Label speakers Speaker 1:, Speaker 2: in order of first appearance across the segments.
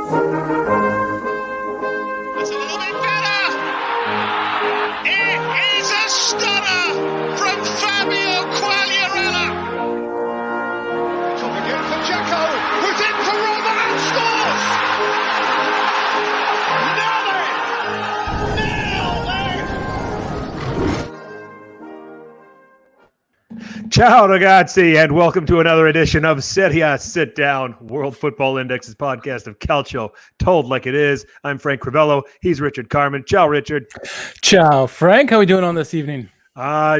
Speaker 1: That's a little bit better. It is a stunner from Fabio Quagliarella. Top again for Jacko, who's in for Roma and scores.
Speaker 2: Ciao ragazzi, and welcome to another edition of Serie, Sitdown, World Football Index's podcast of Calcio, told like it is. I'm Frank Crivello. He's Richard Carmen. Ciao, Richard.
Speaker 3: Ciao, Frank. How are we doing on this evening?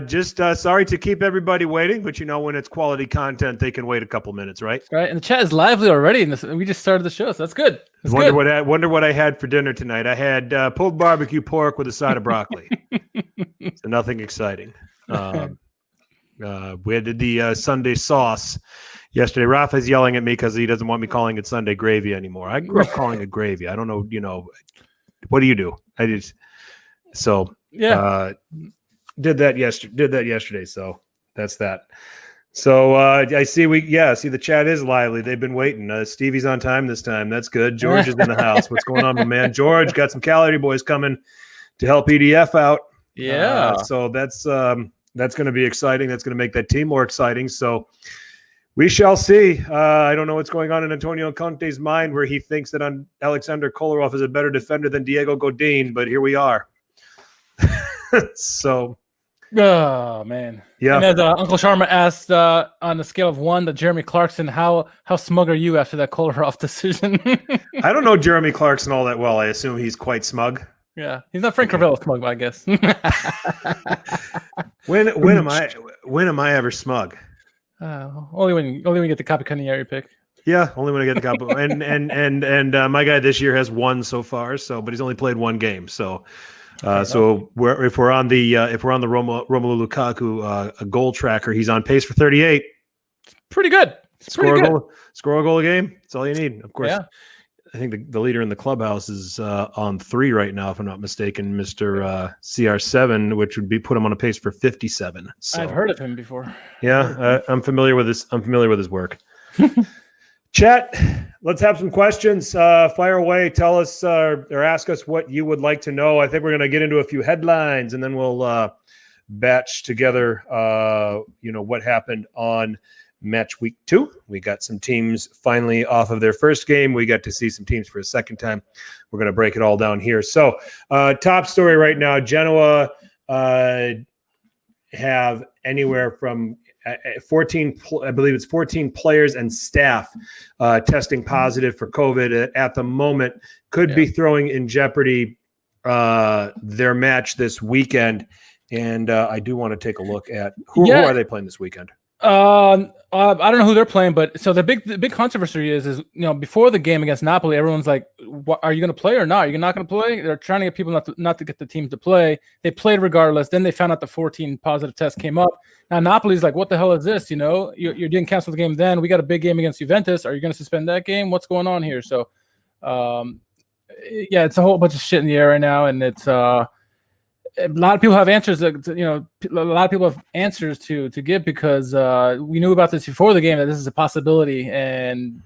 Speaker 2: Just sorry to keep everybody waiting, but you know when it's quality content, they can wait a couple minutes, right?
Speaker 3: Right, and the chat is lively already. We just started the show, so that's good.
Speaker 2: Wonder what I had for dinner tonight. I had pulled barbecue pork with a side of broccoli. So nothing exciting. We had the Sunday sauce yesterday. Rafa's yelling at me because he doesn't want me calling it Sunday gravy anymore. I grew up calling it gravy. I don't know, what do you do? Did that yesterday. So that's that. So I see the chat is lively. They've been waiting. Stevie's on time this time. That's good. George is in the house. What's going on, my man? George got some Calorie Boys coming to help EDF out.
Speaker 3: Yeah.
Speaker 2: So that's going to be exciting. That's going to make that team more exciting. So we shall see. I don't know what's going on in Antonio Conte's mind where he thinks that Alexander Kolarov is a better defender than Diego Godin, but here we are. So.
Speaker 3: Oh, man.
Speaker 2: Yeah.
Speaker 3: And as Uncle Sharma asked on the scale of 1 to Jeremy Clarkson, how smug are you after that Kolarov decision?
Speaker 2: I don't know Jeremy Clarkson all that well. I assume he's quite smug.
Speaker 3: Yeah, he's not Frank Crivello smug, I guess.
Speaker 2: When am I ever smug?
Speaker 3: Only when you get the Capocannonieri pick.
Speaker 2: Yeah, only when I get the Capo. and my guy this year has won so far. But he's only played one game. So if we're on the Romelu Lukaku a goal tracker, he's on pace for 38.
Speaker 3: Pretty good.
Speaker 2: Score a goal a game. That's all you need. Of course.
Speaker 3: Yeah.
Speaker 2: I think the leader in the clubhouse is on 3 right now, if I'm not mistaken, Mr. CR7, which would put him on a pace for 57. So,
Speaker 3: I've heard of him before.
Speaker 2: Yeah, I'm familiar with his work. Chat, let's have some questions. Fire away. Tell us or ask us what you would like to know. I think we're going to get into a few headlines, and then we'll batch together. What happened on match week 2. We got some teams finally off of their first game. We got to see some teams for a second time. We're going to break it all down here. So top story right now, Genoa have anywhere from 14 players and staff testing positive for COVID at the moment. Could be throwing in jeopardy their match this weekend. And I do want to take a look at who are they playing this weekend?
Speaker 3: I don't know who they're playing, but so the big controversy is before the game against Napoli, everyone's like, "Are you going to play or not? You're not going to play?" They're trying to get people not to get the teams to play. They played regardless. Then they found out the 14 positive tests came up. Now Napoli's like, "What the hell is this? You didn't cancel the game. Then we got a big game against Juventus. Are you going to suspend that game? What's going on here?" So, it's a whole bunch of shit in the air right now, and it's a lot of people have answers. A lot of people have answers to give because we knew about this before the game that this is a possibility, and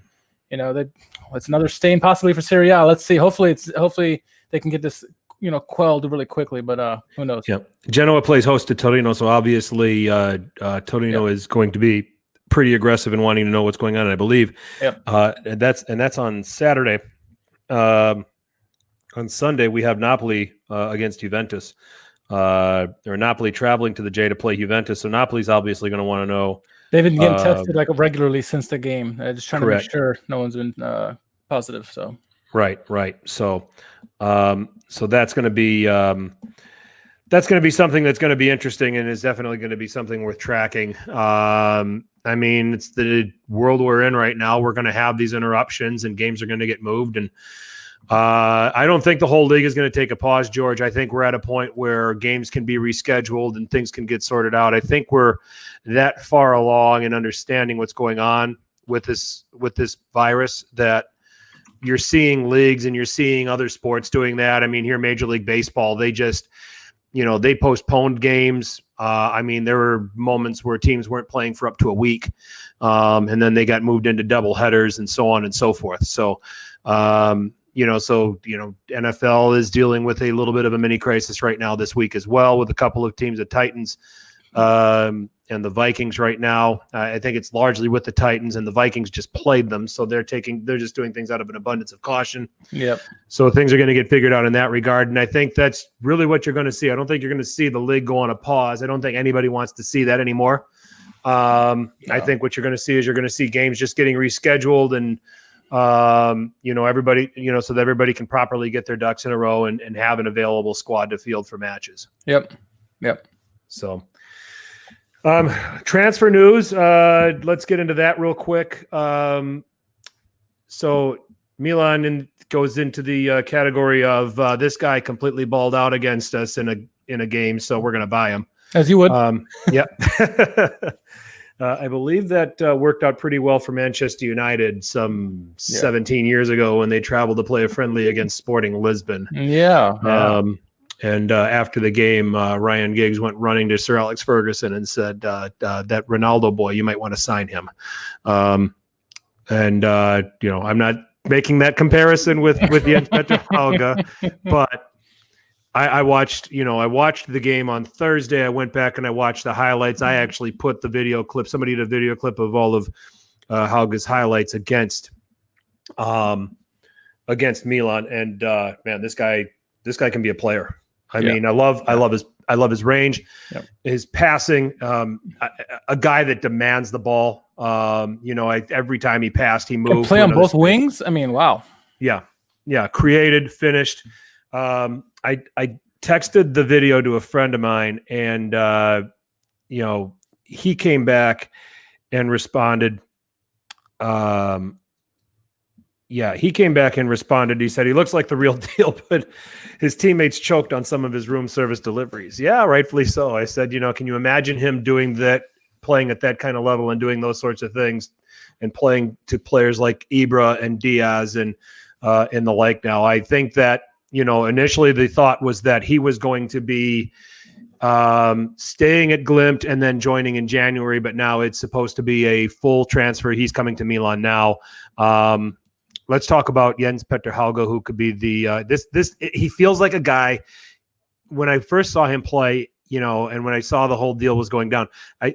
Speaker 3: that it's another stain possibly for Serie A. Let's see. Hopefully they can get this quelled really quickly, but who knows? Yeah,
Speaker 2: Genoa plays host to Torino, so obviously Torino is going to be pretty aggressive in wanting to know what's going on. I believe.
Speaker 3: Yep.
Speaker 2: And that's on Saturday. On Sunday we have Napoli against Juventus. Or Napoli traveling to the J to play Juventus. So Napoli's obviously going to want to know.
Speaker 3: They've been getting tested regularly since the game. Just trying
Speaker 2: correct.
Speaker 3: To make sure no one's been positive. So
Speaker 2: right. So that's going to be something that's going to be interesting and is definitely going to be something worth tracking. I mean, it's the world we're in right now. We're going to have these interruptions and games are going to get moved and. I don't think the whole league is going to take a pause, George. I think we're at a point where games can be rescheduled and things can get sorted out. I think we're that far along in understanding what's going on with this virus that you're seeing leagues and you're seeing other sports doing that. I mean, here, Major League Baseball, they just, they postponed games. I mean, there were moments where teams weren't playing for up to a week, and then they got moved into double headers and so on and so forth. So So NFL is dealing with a little bit of a mini crisis right now this week as well, with a couple of teams, the Titans and the Vikings right now. I think it's largely with the Titans, and the Vikings just played them, so they're just doing things out of an abundance of caution.
Speaker 3: Yep.
Speaker 2: So things are going to get figured out in that regard, and I think that's really what you're going to see. I don't think you're going to see the league go on a pause. I don't think anybody wants to see that anymore. No. I think what you're going to see is you're going to see games just getting rescheduled, and everybody, so that everybody can properly get their ducks in a row and have an available squad to field for matches.
Speaker 3: Yep.
Speaker 2: So, transfer news. Let's get into that real quick. So Milan goes into the category of this guy completely balled out against us in a game, so we're going to buy him.
Speaker 3: As you would.
Speaker 2: Yeah. I believe that worked out pretty well for Manchester United 17 years ago when they traveled to play a friendly against Sporting Lisbon.
Speaker 3: Yeah.
Speaker 2: And after the game, Ryan Giggs went running to Sir Alex Ferguson and said, that Ronaldo boy, you might want to sign him. I'm not making that comparison with Jens Petter Hauge, but I watched the game on Thursday. I went back and I watched the highlights. I actually put the video clip. Somebody did a video clip of all of Hauge's highlights against Milan. And man, this guy can be a player. I mean, I love his range, his passing. A guy that demands the ball. Every time he passed, he moved.
Speaker 3: Can play on both wings. I mean, wow.
Speaker 2: Yeah. Created, finished. I texted the video to a friend of mine, and he came back and responded. He said he looks like the real deal, but his teammates choked on some of his room service deliveries. Yeah, rightfully so. I said, can you imagine him doing that, playing at that kind of level and doing those sorts of things, and playing to players like Ibra and Diaz and the like. Now, I think that, initially the thought was that he was going to be staying at Glimt and then joining in January, but now it's supposed to be a full transfer. He's coming to Milan now. Let's talk about Jens Petter Hauge, who could be the he feels like a guy. When I first saw him play, and when I saw the whole deal was going down, I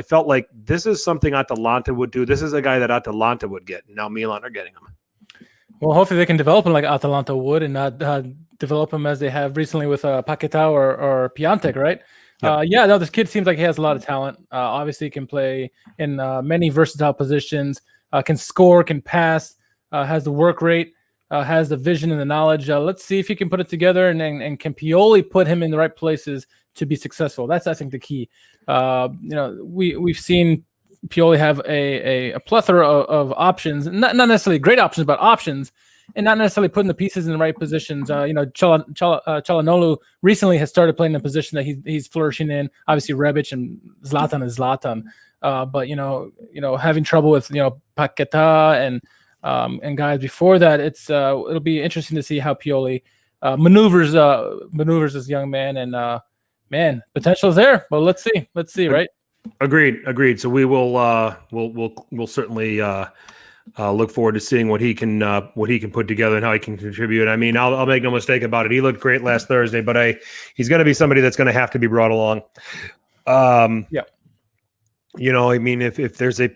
Speaker 2: felt like this is something Atalanta would do. This is a guy that Atalanta would get, and now Milan are getting him.
Speaker 3: Well, hopefully they can develop him like Atalanta would, and not develop him as they have recently with Paquetá or Piątek, right?
Speaker 2: Yep.
Speaker 3: This kid seems like he has a lot of talent. Obviously, he can play in many versatile positions, can score, can pass, has the work rate, has the vision and the knowledge. Let's see if he can put it together, and can Pioli put him in the right places to be successful. That's, I think, the key. We've seen Pioli have a plethora of options, not necessarily great options, but options, and not necessarily putting the pieces in the right positions. Çalhanoğlu recently has started playing the position that he's flourishing in. Obviously, Rebic and Zlatan is Zlatan, but having trouble with Paquetá and guys before that. It'll be interesting to see how Pioli maneuvers this young man, and man, potential is there. Well, let's see, right?
Speaker 2: Agreed. So we will we'll certainly look forward to seeing what he can put together and how he can contribute. I mean, I'll make no mistake about it. He looked great last Thursday, but he's going to be somebody that's going to have to be brought along. If there's a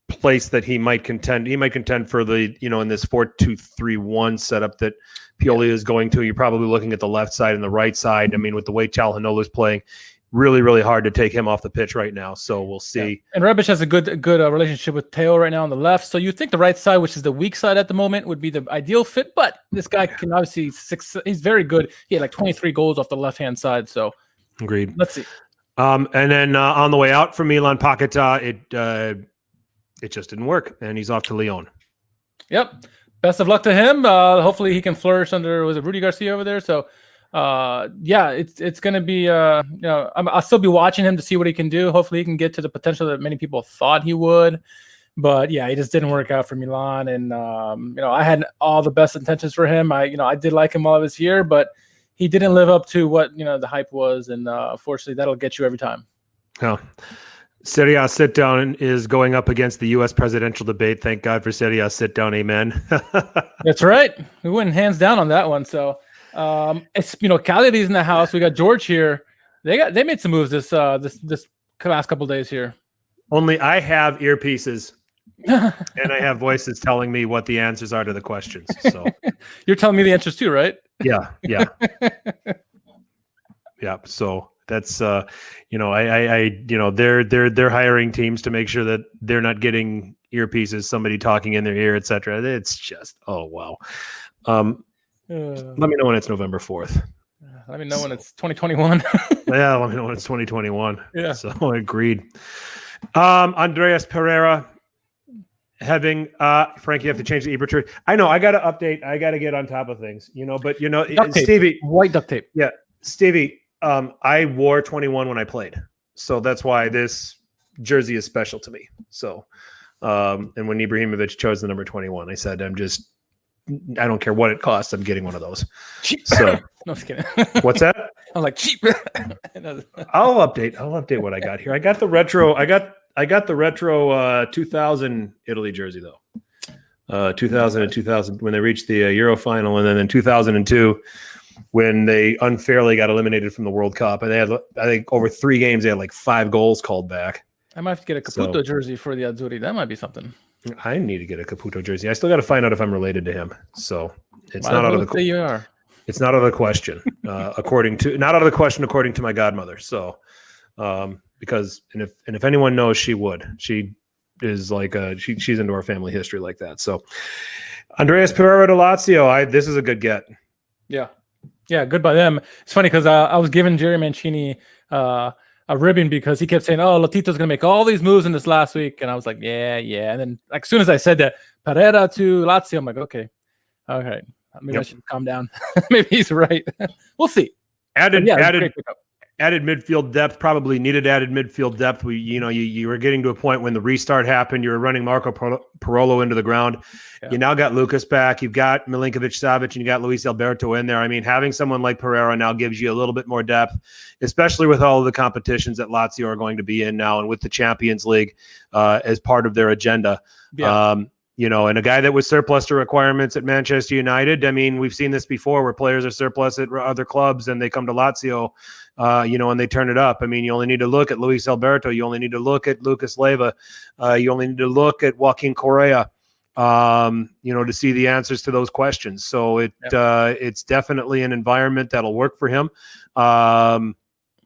Speaker 2: place that he might contend for the in this 4-2-3-1 setup that Pioli is going to. You're probably looking at the left side and the right side. I mean, with the way Çalhanoğlu is playing, really, really hard to take him off the pitch right now. So we'll see.
Speaker 3: Yeah. And Rebic has a good relationship with Theo right now on the left. So you think the right side, which is the weak side at the moment, would be the ideal fit. But this guy can obviously he's very good. He had like 23 goals off the left-hand side. So
Speaker 2: agreed.
Speaker 3: Let's see.
Speaker 2: And then on the way out from Milan, Paquetá, it just didn't work, and he's off to Lyon.
Speaker 3: Yep. Best of luck to him. Hopefully he can flourish under, was it Rudy Garcia over there? So it's going to be, I'll still be watching him to see what he can do. Hopefully he can get to the potential that many people thought he would. But yeah, he just didn't work out for Milan. And, I had all the best intentions for him. I did like him while I was here, but he didn't live up to what, the hype was. And unfortunately, that'll get you every time.
Speaker 2: Yeah. Serie sit down is going up against the U.S. presidential debate. Thank God for Serie sit down. Amen.
Speaker 3: That's right. We went hands down on that one. So it's Cagliari's in the house. We got George here. They made some moves this last couple days here.
Speaker 2: Only I have earpieces and I have voices telling me what the answers are to the questions. So
Speaker 3: you're telling me the answers too, right?
Speaker 2: Yeah. Yeah. So that's they're hiring teams to make sure that they're not getting earpieces, somebody talking in their ear, etc. It's just wow. Let me know when it's November 4th.
Speaker 3: Let me know when it's 2021.
Speaker 2: Yeah, let me know when it's 2021.
Speaker 3: Yeah.
Speaker 2: So agreed. Andreas Pereira having Frank, you have to change the Ebertrud. I know, I gotta update, I gotta get on top of things, but Stevie,
Speaker 3: white duct tape.
Speaker 2: Yeah, Stevie, I wore 21 when I played. So that's why this jersey is special to me. So and when Ibrahimovic chose the number 21, I said I don't care what it costs, I'm getting one of those.
Speaker 3: Cheap.
Speaker 2: So
Speaker 3: no, just kidding.
Speaker 2: What's that?
Speaker 3: I'm like cheap.
Speaker 2: I'll update what I got here. I got the retro. I got the retro 2000 Italy jersey though. 2000 and 2000 when they reached the Euro final, and then in 2002 when they unfairly got eliminated from the World Cup, and they had, I think, over 3 games they had like 5 goals called back.
Speaker 3: I might have to get a Caputo jersey for the Azzurri. That might be something.
Speaker 2: I need to get a Caputo jersey. I still got to find out if I'm related to him. So it's not out of the
Speaker 3: you are.
Speaker 2: It's not out of the question, according to my godmother. So, because if anyone knows, she is like she's into our family history like that. So, Andreas Pereira to Lazio. This is a good get.
Speaker 3: Yeah, good by them. It's funny because I was giving Jerry Mancini a ribbon because he kept saying, "Oh, Lotito's going to make all these moves in this last week," and I was like, "Yeah." And then, like, as soon as I said that, Pereira to Lazio, I'm like, "Okay, maybe I should calm down." Maybe he's right. We'll see.
Speaker 2: Added midfield depth, probably needed added midfield depth. You were getting to a point when the restart happened. You were running Marco Parolo into the ground. Yeah. You now got Lucas back. You've got Milinkovic-Savic, and you got Luis Alberto in there. I mean, having someone like Pereira now gives you a little bit more depth, especially with all of the competitions that Lazio are going to be in now, and with the Champions League as part of their agenda. Yeah. And a guy that was surplus to requirements at Manchester United. I mean, we've seen this before where players are surplus at other clubs and they come to Lazio, and they turn it up. I mean, you only need to look at Luis Alberto. You only need to look at Lucas Leiva. You only need to look at Joaquin Correa, to see the answers to those questions. So it's definitely an environment that'll work for him.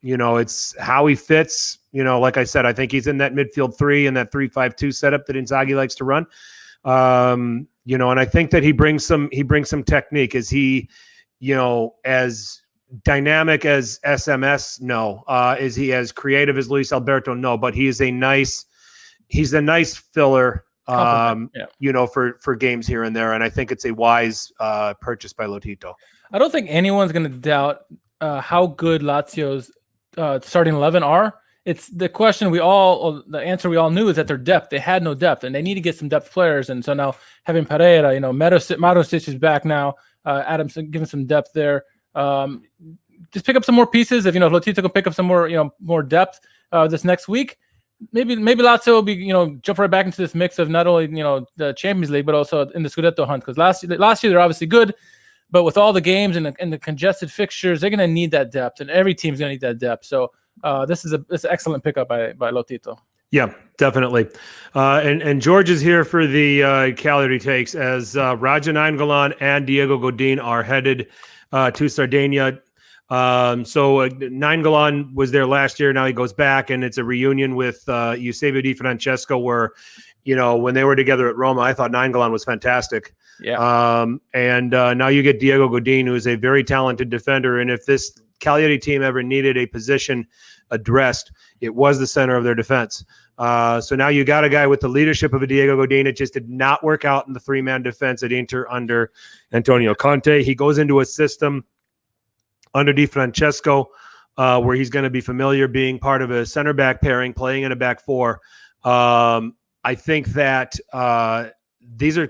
Speaker 2: It's how he fits. Like I said, I think he's in that midfield 3 and that 3-5-2 setup that Inzaghi likes to run. And I think that he brings some technique. Is he, as dynamic as SMS? No. Is he as creative as Luis Alberto? No, but he's a nice filler, for games here and there. And I think it's a wise purchase by Lotito.
Speaker 3: I don't think anyone's going to doubt how good Lazio's starting 11 are. It's the question the answer we all knew is that their depth. They had no depth, and they need to get some depth players. And so now having Pereira, Marusic is back now. Adams giving some depth there. Just pick up some more pieces. If Lotito can pick up some more depth this next week, maybe Lazio will be jump right back into this mix of not only the Champions League but also in the Scudetto hunt. Because last year they're obviously good, but with all the games and the congested fixtures, they're going to need that depth, and every team's going to need that depth. So. This is an excellent pickup by Lotito.
Speaker 2: Yeah, definitely. And George is here for the Cagliari takes as Raja Nainggolan and Diego Godin are headed to Sardinia. So Nainggolan was there last year. Now he goes back, and it's a reunion with Eusebio Di Francesco where, when they were together at Roma, I thought Nainggolan was fantastic.
Speaker 3: Yeah.
Speaker 2: And now you get Diego Godin, who is a very talented defender. And if this Cagliari team ever needed a position addressed, it was the center of their defense. So now you got a guy with the leadership of a Diego Godin. It just did not work out in the 3-man defense at Inter under Antonio Conte. He goes into a system under Di Francesco where he's going to be familiar being part of a center back pairing, playing in a back 4. I think that these are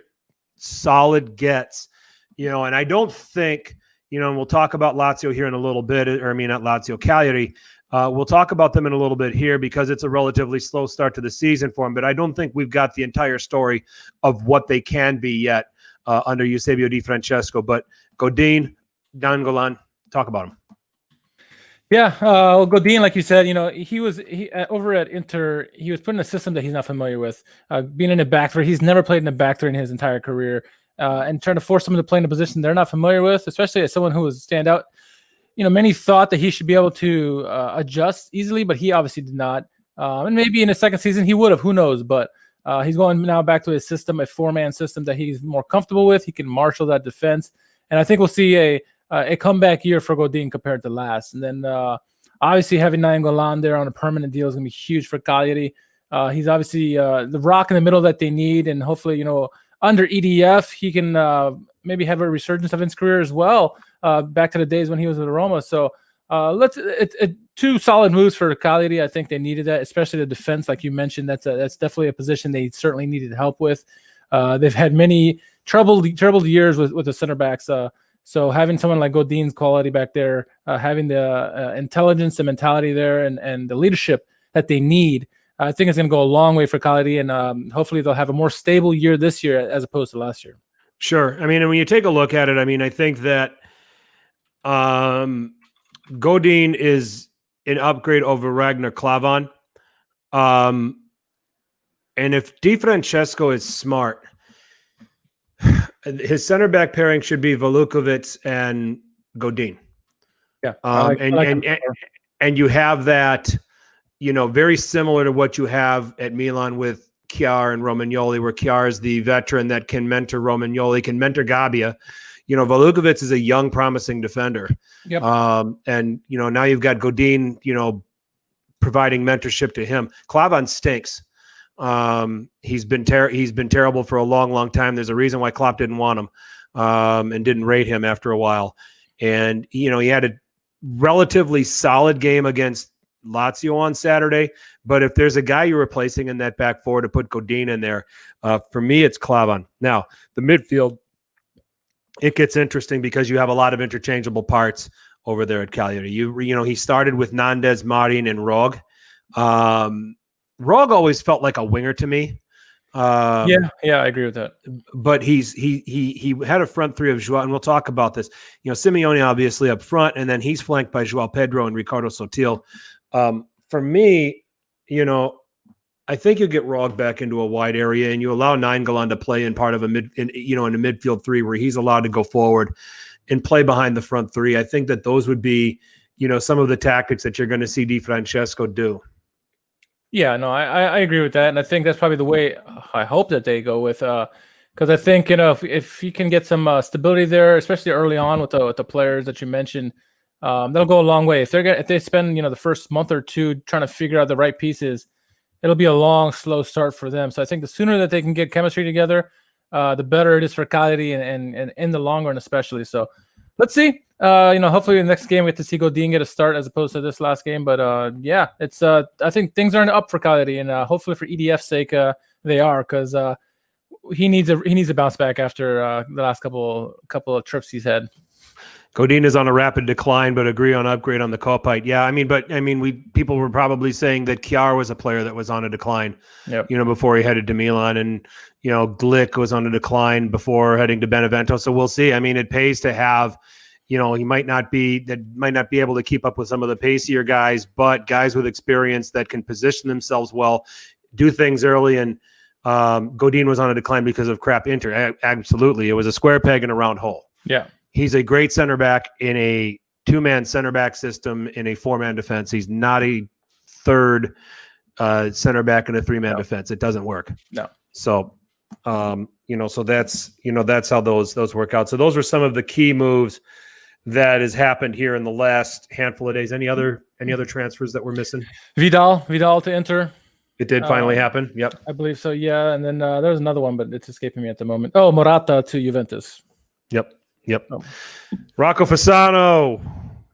Speaker 2: solid gets, and I don't think, and we'll talk about Lazio here in a little bit, or I mean, not Lazio, Cagliari. We'll talk about them in a little bit here because it's a relatively slow start to the season for them, but I don't think we've got the entire story of what they can be yet under Eusebio Di Francesco. But Godin, Nainggolan, talk about him.
Speaker 3: Yeah, well, Godin, like you said, he was over at Inter. He was put in a system that he's not familiar with. Being in a back three, he's never played in a back three in his entire career, and trying to force someone to play in a position they're not familiar with, especially as someone who was stand out. Many thought that he should be able to adjust easily, but he obviously did not. And maybe in his second season he would have. Who knows? But he's going now back to his system, a four-man system that he's more comfortable with. He can marshal that defense, and I think we'll see a comeback year for Godin compared to last. And then obviously having Nainggolan there on a permanent deal is going to be huge for Cagliari. He's obviously the rock in the middle that they need, and hopefully, under EDF, he can maybe have a resurgence of his career as well, back to the days when he was at Roma. So two solid moves for Cagliari. I think they needed that, especially the defense, like you mentioned. That's definitely a position they certainly needed help with. They've had many troubled years with the center backs. So having someone like Godin's quality back there, having the intelligence, the mentality there, and the leadership that they need, I think it's going to go a long way for Cagliari, and hopefully they'll have a more stable year this year as opposed to last year.
Speaker 2: Sure. I mean, and when you take a look at it, I mean, I think that Godin is an upgrade over Ragnar Klavan. And if Di Francesco is smart, his center back pairing should be Velukovic and Godin.
Speaker 3: Yeah.
Speaker 2: And you have that, very similar to what you have at Milan with Chiar and Romagnoli, where Chiar is the veteran that can mentor Romagnoli, can mentor Gabbia. Velukovic is a young, promising defender.
Speaker 3: Yep.
Speaker 2: And, now you've got Godin, providing mentorship to him. Klavan stinks. He's been terrible for a long, long time. There's a reason why Klopp didn't want him, and didn't rate him after a while. And, he had a relatively solid game against Lazio on Saturday, but if there's a guy you're replacing in that back four to put Godin in there, for me, it's Klavan. Now, the midfield, it gets interesting because you have a lot of interchangeable parts over there at Cagliari. He started with Nandes, Marin, and Rog. Rog always felt like a winger to me.
Speaker 3: Yeah, I agree with that.
Speaker 2: But he had a front three of Joao, and we'll talk about this. Simeone obviously up front, and then he's flanked by Joao Pedro and Ricardo Sotil. For me, I think you get Rog back into a wide area, and you allow Nainggolan to play in part of in a midfield three where he's allowed to go forward and play behind the front three. I think that those would be, some of the tactics that you're going to see Di Francesco do.
Speaker 3: Yeah, no, I agree with that, and I think that's probably the way I hope that they go with, because I think if you can get some stability there, especially early on with the players that you mentioned, that'll go a long way. If they spend the first month or two trying to figure out the right pieces, it'll be a long, slow start for them. So I think the sooner that they can get chemistry together, the better it is for Cagliari and in the long run especially. So let's see. Hopefully in the next game we get to see Godin get a start as opposed to this last game. But it's I think things aren't up for Cagliari, and hopefully for EDF's sake they are, because he needs a bounce back after the last couple of trips he's had.
Speaker 2: Godin is on a rapid decline, but agree on upgrade on the Kopite. Yeah, people were probably saying that Chiar was a player that was on a decline,
Speaker 3: yep.
Speaker 2: Before he headed to Milan, and Glick was on a decline before heading to Benevento. So we'll see. It pays to have, he might not be able to keep up with some of the pacier guys, but guys with experience that can position themselves well, do things early. And Godin was on a decline because of crap Inter. Absolutely, it was a square peg in a round hole.
Speaker 3: Yeah.
Speaker 2: He's a great center back in a two-man center back system in a four-man defense. He's not a third center back in a three-man defense. It doesn't work.
Speaker 3: No.
Speaker 2: So, so that's how those work out. So those were some of the key moves that has happened here in the last handful of days. Any other transfers that we're missing? Vidal
Speaker 3: to Inter.
Speaker 2: It did finally happen. Yep.
Speaker 3: I believe so. Yeah. And then there was another one, but it's escaping me at the moment. Oh, Morata to Juventus.
Speaker 2: Yep. Oh. Rocco Fasano,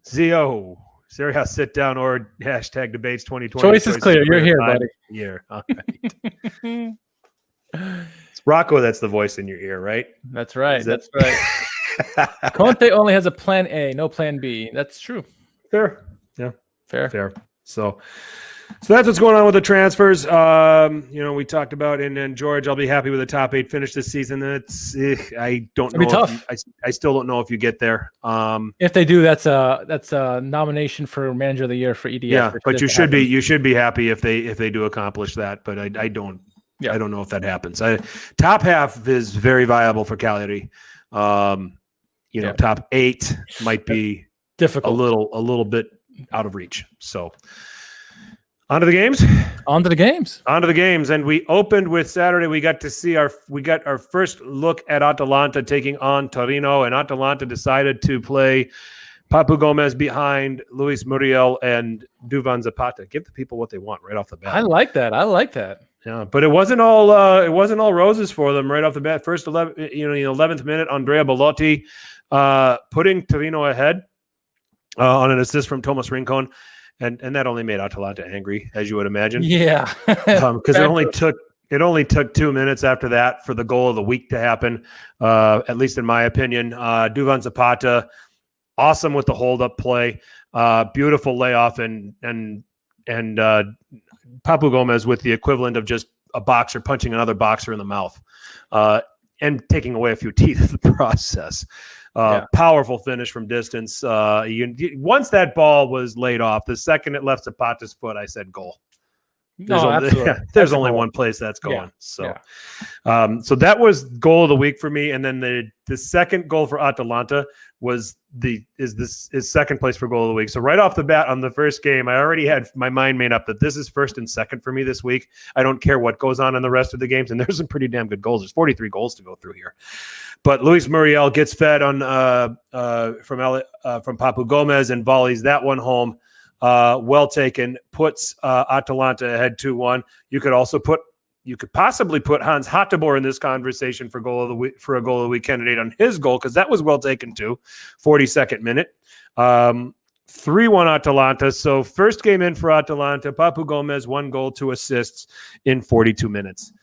Speaker 2: Zio, Serie A sit down or hashtag debates 2020.
Speaker 3: Choice is clear. You're here, buddy.
Speaker 2: Year. All right. It's Rocco that's the voice in your ear, right?
Speaker 3: That's right. That's right. Conte only has a plan A, no plan B. That's true.
Speaker 2: Fair. Yeah.
Speaker 3: Fair.
Speaker 2: So that's what's going on with the transfers. We talked about, and George, I'll be happy with the top 8 finish this season. I don't know.
Speaker 3: Tough.
Speaker 2: I still don't know if you get there.
Speaker 3: If they do, that's a nomination for Manager of the Year for EDF.
Speaker 2: Yeah, but you should be happy if they do accomplish that. But I don't.
Speaker 3: Yeah.
Speaker 2: I don't know if that happens. Top half is very viable for Cagliari. Top 8 might be
Speaker 3: difficult,
Speaker 2: a little bit out of reach. So. On to the games. And we opened with Saturday. We got our first look at Atalanta taking on Torino, and Atalanta decided to play Papu Gomez behind Luis Muriel and Duvan Zapata. Give the people what they want right off the bat.
Speaker 3: I like that.
Speaker 2: Yeah, but it wasn't all roses for them right off the bat. First 11th minute, Andrea Bellotti putting Torino ahead on an assist from Thomas Rincon. And that only made Atalanta angry, as you would imagine.
Speaker 3: Yeah,
Speaker 2: because it only took 2 minutes after that for the goal of the week to happen. At least in my opinion, Duvan Zapata, awesome with the hold-up play, beautiful layoff, and Papu Gomez with the equivalent of just a boxer punching another boxer in the mouth, and taking away a few teeth of the process. Powerful finish from distance. Once that ball was laid off, the second it left Zapata's foot, I said goal. There's only one place that's going.
Speaker 3: Yeah.
Speaker 2: So that was goal of the week for me. And then the second goal for Atalanta was second place for goal of the week. So right off the bat on the first game, I already had my mind made up that this is first and second for me this week. I don't care what goes on in the rest of the games, and there's some pretty damn good goals. There's 43 goals to go through here. But Luis Muriel gets fed on from Papu Gomez and volleys that one home. Well taken, puts Atalanta ahead 2-1. You could possibly put Hans Hateboer in this conversation for a goal of the week candidate on his goal, because that was well taken too. 42nd minute. 3-1 Atalanta. So first game in for Atalanta. Papu Gomez, 1 goal, 2 assists in 42 minutes.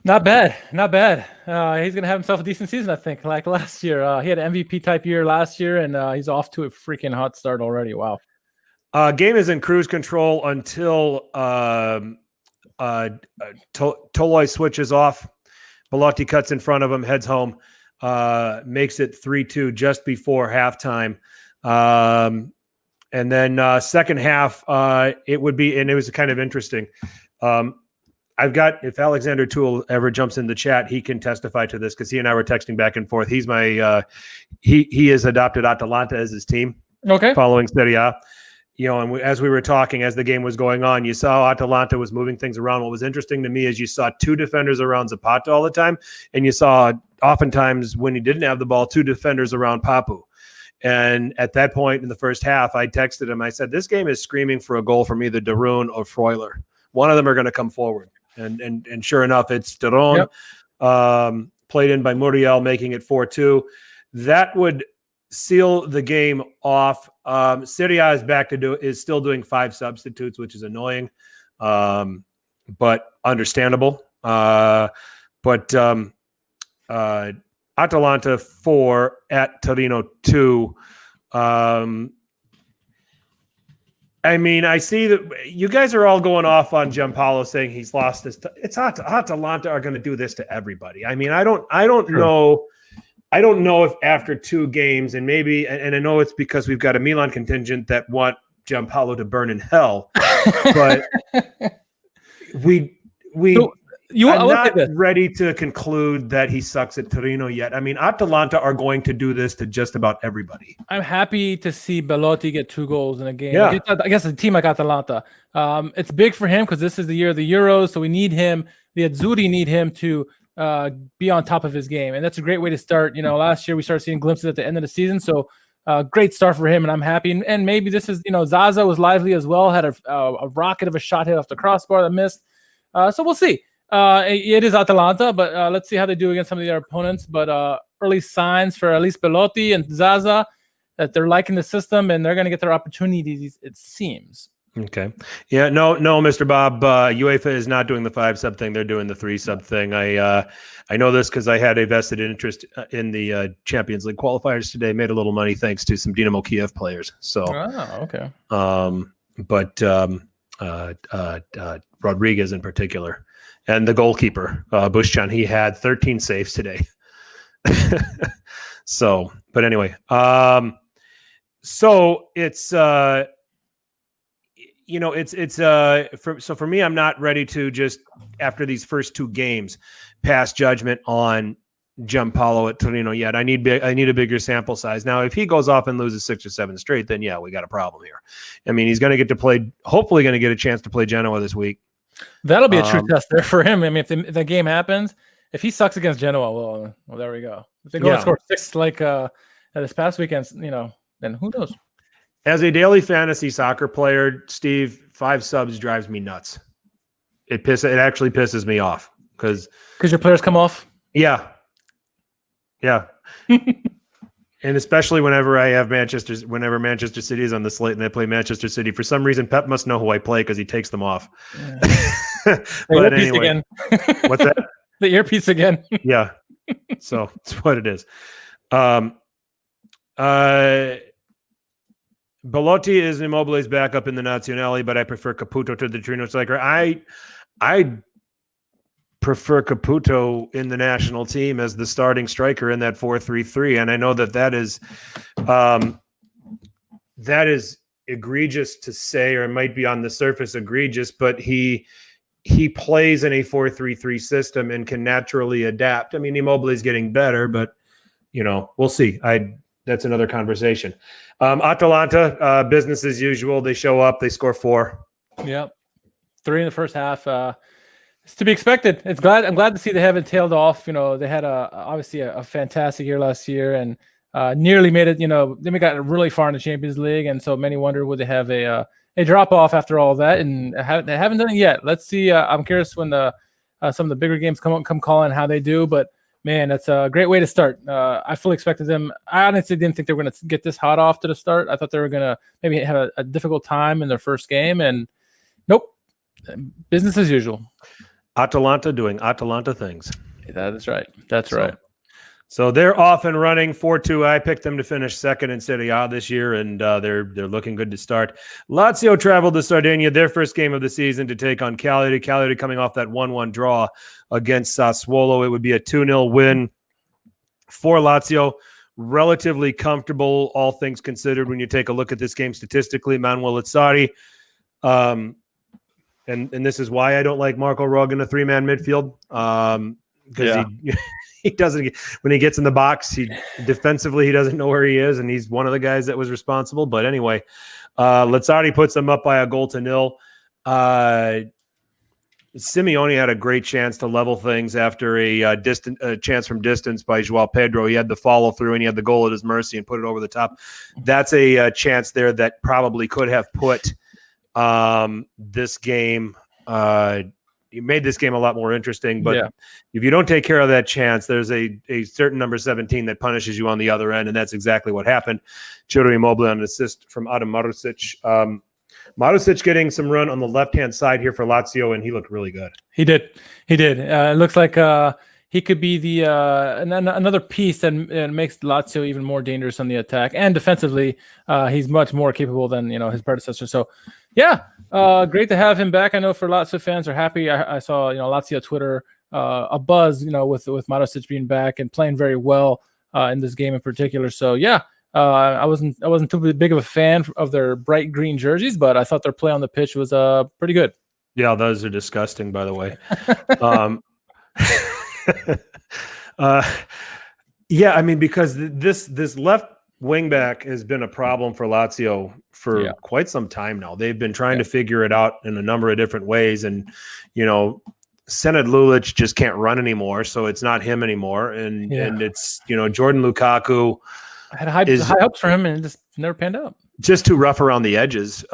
Speaker 3: Not bad. He's going to have himself a decent season, I think, like last year. He had an MVP type year last year, and he's off to a freaking hot start already. Wow.
Speaker 2: Game is in cruise control until Toloi switches off. Bellotti cuts in front of him, heads home, makes it 3-2 just before halftime. And then second half, it was kind of interesting. If Alexander Toole ever jumps in the chat, he can testify to this, because he and I were texting back and forth. He's my he has adopted Atalanta as his team.
Speaker 3: Okay.
Speaker 2: Following Serie. And as we were talking, as the game was going on, you saw Atalanta was moving things around. What was interesting to me is you saw 2 defenders around Zapata all the time, and you saw oftentimes when he didn't have the ball, 2 defenders around Papu. And at that point in the first half, I texted him. I said, this game is screaming for a goal from either Darun or Freuler. One of them are going to come forward. And sure enough, it's Darun, played in by Muriel, making it 4-2. That would seal the game off. Serie is still doing 5 substitutes, which is annoying, but understandable. But Atalanta 4 at Torino 2. I see that you guys are all going off on Giampaolo saying he's lost this. It's Atalanta are going to do this to everybody. I don't know. I don't know if after 2 games, and I know it's because we've got a Milan contingent that want Giampaolo to burn in hell, but I'm not ready to conclude that he sucks at Torino yet. Atalanta are going to do this to just about everybody.
Speaker 3: I'm happy to see Bellotti get 2 goals in a game.
Speaker 2: Yeah.
Speaker 3: I guess a team like Atalanta. It's big for him because this is the year of the Euros, so we need him. The Azzurri need him to be on top of his game, and that's a great way to start. Last year we started seeing glimpses at the end of the season, so great start for him, and I'm happy. And maybe this is, Zaza was lively as well, had a rocket of a shot hit off the crossbar that missed. So we'll see. It is Atalanta, but let's see how they do against some of their opponents. But early signs for at least Bellotti and Zaza that they're liking the system and they're going to get their opportunities, it seems.
Speaker 2: Okay. Yeah. No, Mr. Bob. UEFA is not doing the 5-sub thing. They're doing the 3-sub thing. I know this because I had a vested interest in the Champions League qualifiers today. Made a little money thanks to some Dynamo Kiev players. So,
Speaker 3: okay.
Speaker 2: But Rodriguez in particular, and the goalkeeper Bushchan, he had 13 saves today. So, but anyway, so it's. For me, I'm not ready to just, after these first 2 games, pass judgment on Giampaolo at Torino yet. I need a bigger sample size. Now, if he goes off and loses 6 or 7 straight, then yeah, we got a problem here. I mean, he's going to get to play, hopefully going to get a chance to play Genoa this week. That'll
Speaker 3: be a true test there for him. I mean, if the game happens, if he sucks against Genoa, well, there we go. If they go and score 6 like this past weekend, then who knows?
Speaker 2: As a daily fantasy soccer player, Steve, 5 subs drives me nuts. It actually pisses me off because
Speaker 3: your players come off.
Speaker 2: Yeah. And especially whenever Manchester City is on the slate and they play Manchester City, for some reason Pep must know who I play because he takes them off.
Speaker 3: Yeah. But anyway, again.
Speaker 2: What's that?
Speaker 3: The earpiece again.
Speaker 2: Yeah. So it's what it is. Belotti is Immobile's backup in the Nazionale, but I prefer Caputo to the Torino striker. I prefer Caputo in the national team as the starting striker in that 4-3-3, and I know that is egregious to say, or it might be on the surface egregious, but he plays in a 4-3-3 system and can naturally adapt. I mean, Immobile's getting better, but we'll see. That's another conversation. Atalanta, business as usual. They show up, they score 4.
Speaker 3: Yep. 3 in the first half. It's to be expected. I'm glad to see they haven't tailed off. They had obviously a fantastic year last year and nearly made it. Then we got really far in the Champions League, and so many wonder would they have a drop off after all that, and they haven't done it yet. Let's see. I'm curious when some of the bigger games come calling how they do, but. Man, that's a great way to start. I fully expected them. I honestly didn't think they were going to get this hot off to the start. I thought they were going to maybe have a difficult time in their first game, and nope, business as usual.
Speaker 2: Atalanta doing Atalanta things.
Speaker 3: That is right. That's right.
Speaker 2: So they're off and running 4-2. I picked them to finish second in Serie A this year, and they're looking good to start. Lazio traveled to Sardinia, their first game of the season, to take on Cagliari. Cagliari coming off that 1-1 draw against Sassuolo. It would be a 2-0 win for Lazio. Relatively comfortable, all things considered, when you take a look at this game statistically. Manuel Izzarri. And this is why I don't like Marco Rog in a 3-man midfield. Because he doesn't, when he gets in the box, defensively he doesn't know where he is, and he's one of the guys that was responsible. But anyway, Lazzari puts them up by a 0-0. Simeone had a great chance to level things after a chance from distance by Joao Pedro. He had the follow through and he had the goal at his mercy and put it over the top. That's a chance there that probably could have put this game. You made this game a lot more interesting, but if you don't take care of that chance, there's a certain number 17 that punishes you on the other end, and that's exactly what happened. Ciro Immobile on an assist from Adam Marusic. Marusic getting some run on the left-hand side here for Lazio, and he looked really good.
Speaker 3: He did. It looks like he could be the another piece that makes Lazio even more dangerous on the attack, and defensively, he's much more capable than his predecessor. So, great to have him back. I know for Lazio fans are happy. I saw Lazio Twitter a buzz with Marusic being back and playing very well in this game in particular. So I wasn't too big of a fan of their bright green jerseys, but I thought their play on the pitch was pretty good.
Speaker 2: Yeah, those are disgusting, by the way. I mean, because this left wing back has been a problem for Lazio for quite some time now. They've been trying to figure it out in a number of different ways, and Senad Lulic just can't run anymore, so it's not him anymore, and it's Jordan Lukaku.
Speaker 3: I had high hopes for him, and it just never panned out.
Speaker 2: Just too rough around the edges,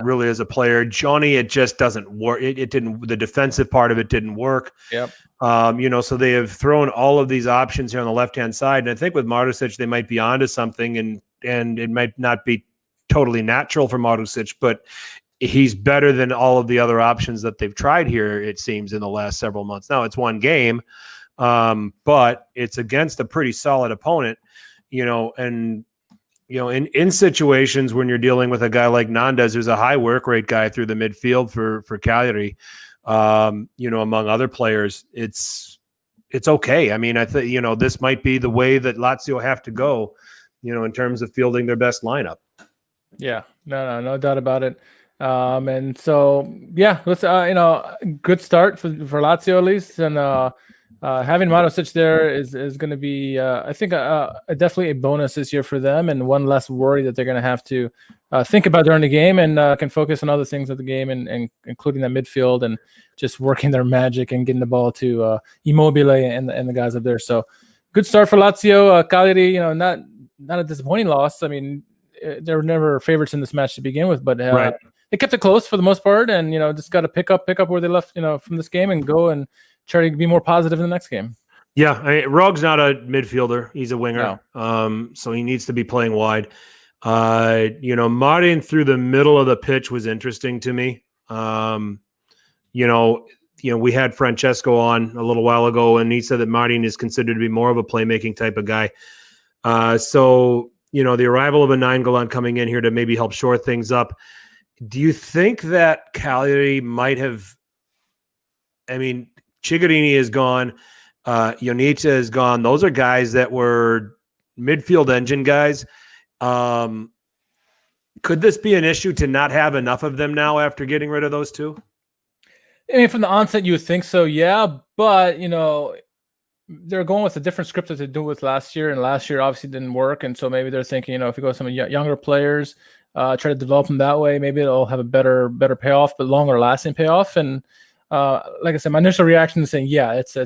Speaker 2: really, as a player. Johnny, it just doesn't work. It didn't. The defensive part of it didn't work.
Speaker 3: Yep.
Speaker 2: So they have thrown all of these options here on the left-hand side, and I think with Marusic they might be onto something, and it might not be totally natural for Marusic, but he's better than all of the other options that they've tried here, it seems, in the last several months. Now, it's one game, but it's against a pretty solid opponent, and in situations when you're dealing with a guy like Nandez, who's a high work rate guy through the midfield for Cagliari, among other players, it's okay. I mean, I think, this might be the way that Lazio have to go, in terms of fielding their best lineup.
Speaker 3: Yeah, no doubt about it. And so, yeah, let's, good start for Lazio at least. And having Marusic there is going to be, I think, definitely a bonus this year for them, and one less worry that they're going to have to think about during the game, and can focus on other things of the game, and including that midfield and just working their magic and getting the ball to Immobile and the guys up there. So good start for Lazio. Cagliari, not a disappointing loss. I mean, they were never favorites in this match to begin with, but
Speaker 2: Right.
Speaker 3: They kept it close for the most part, and just got to pick up where they left, from this game, and go and try to be more positive in the next game.
Speaker 2: Yeah, Rog's not a midfielder; he's a winger.
Speaker 3: No.
Speaker 2: So he needs to be playing wide. Martin through the middle of the pitch was interesting to me. We had Francesco on a little while ago, and he said that Martin is considered to be more of a playmaking type of guy. So the arrival of a Nainggolan coming in here to maybe help shore things up. Do you think that Cagliari might have? I mean, Cigarini is gone. Ionita is gone. Those are guys that were midfield engine guys. Could this be an issue to not have enough of them now after getting rid of those two?
Speaker 3: I mean, from the onset, you would think so, yeah. But they're going with a different script that they did with last year, and last year obviously didn't work. And so maybe they're thinking, if you go with some younger players, try to develop them that way, maybe it'll have a better payoff, but longer lasting payoff. And like I said, my initial reaction is saying, yeah, it's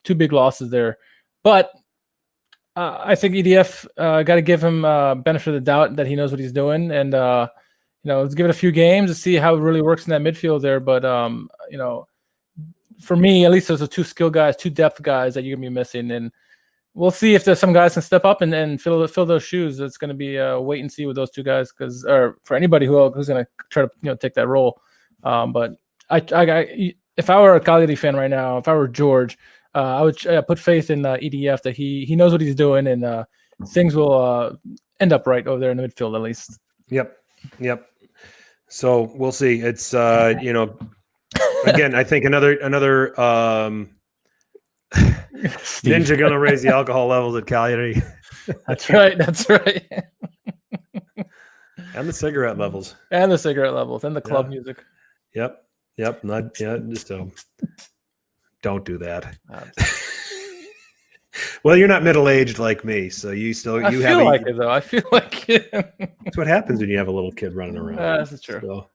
Speaker 3: two big losses there. But I think EDF got to give him benefit of the doubt that he knows what he's doing, and let's give it a few games to see how it really works in that midfield there. But for me, at least there's two skill guys, two depth guys that you're gonna be missing, and we'll see if there's some guys can step up and fill those shoes. It's gonna be wait and see with those two guys, or for anybody who's gonna try to take that role. But if I were a Cagliari fan right now, if I were George, I would put faith in EDF that he knows what he's doing, and things will end up right over there in the midfield at least.
Speaker 2: Yep. So we'll see. It's again, I think another ninja gonna raise the alcohol levels at Cagliari.
Speaker 3: That's right.
Speaker 2: And the cigarette levels.
Speaker 3: And the club music.
Speaker 2: Yep. Not yet. So don't do that. Well, you're not middle-aged like me, so you still
Speaker 3: I feel like it though. I feel like it.
Speaker 2: That's what happens when you have a little kid running around.
Speaker 3: That's true.
Speaker 2: So,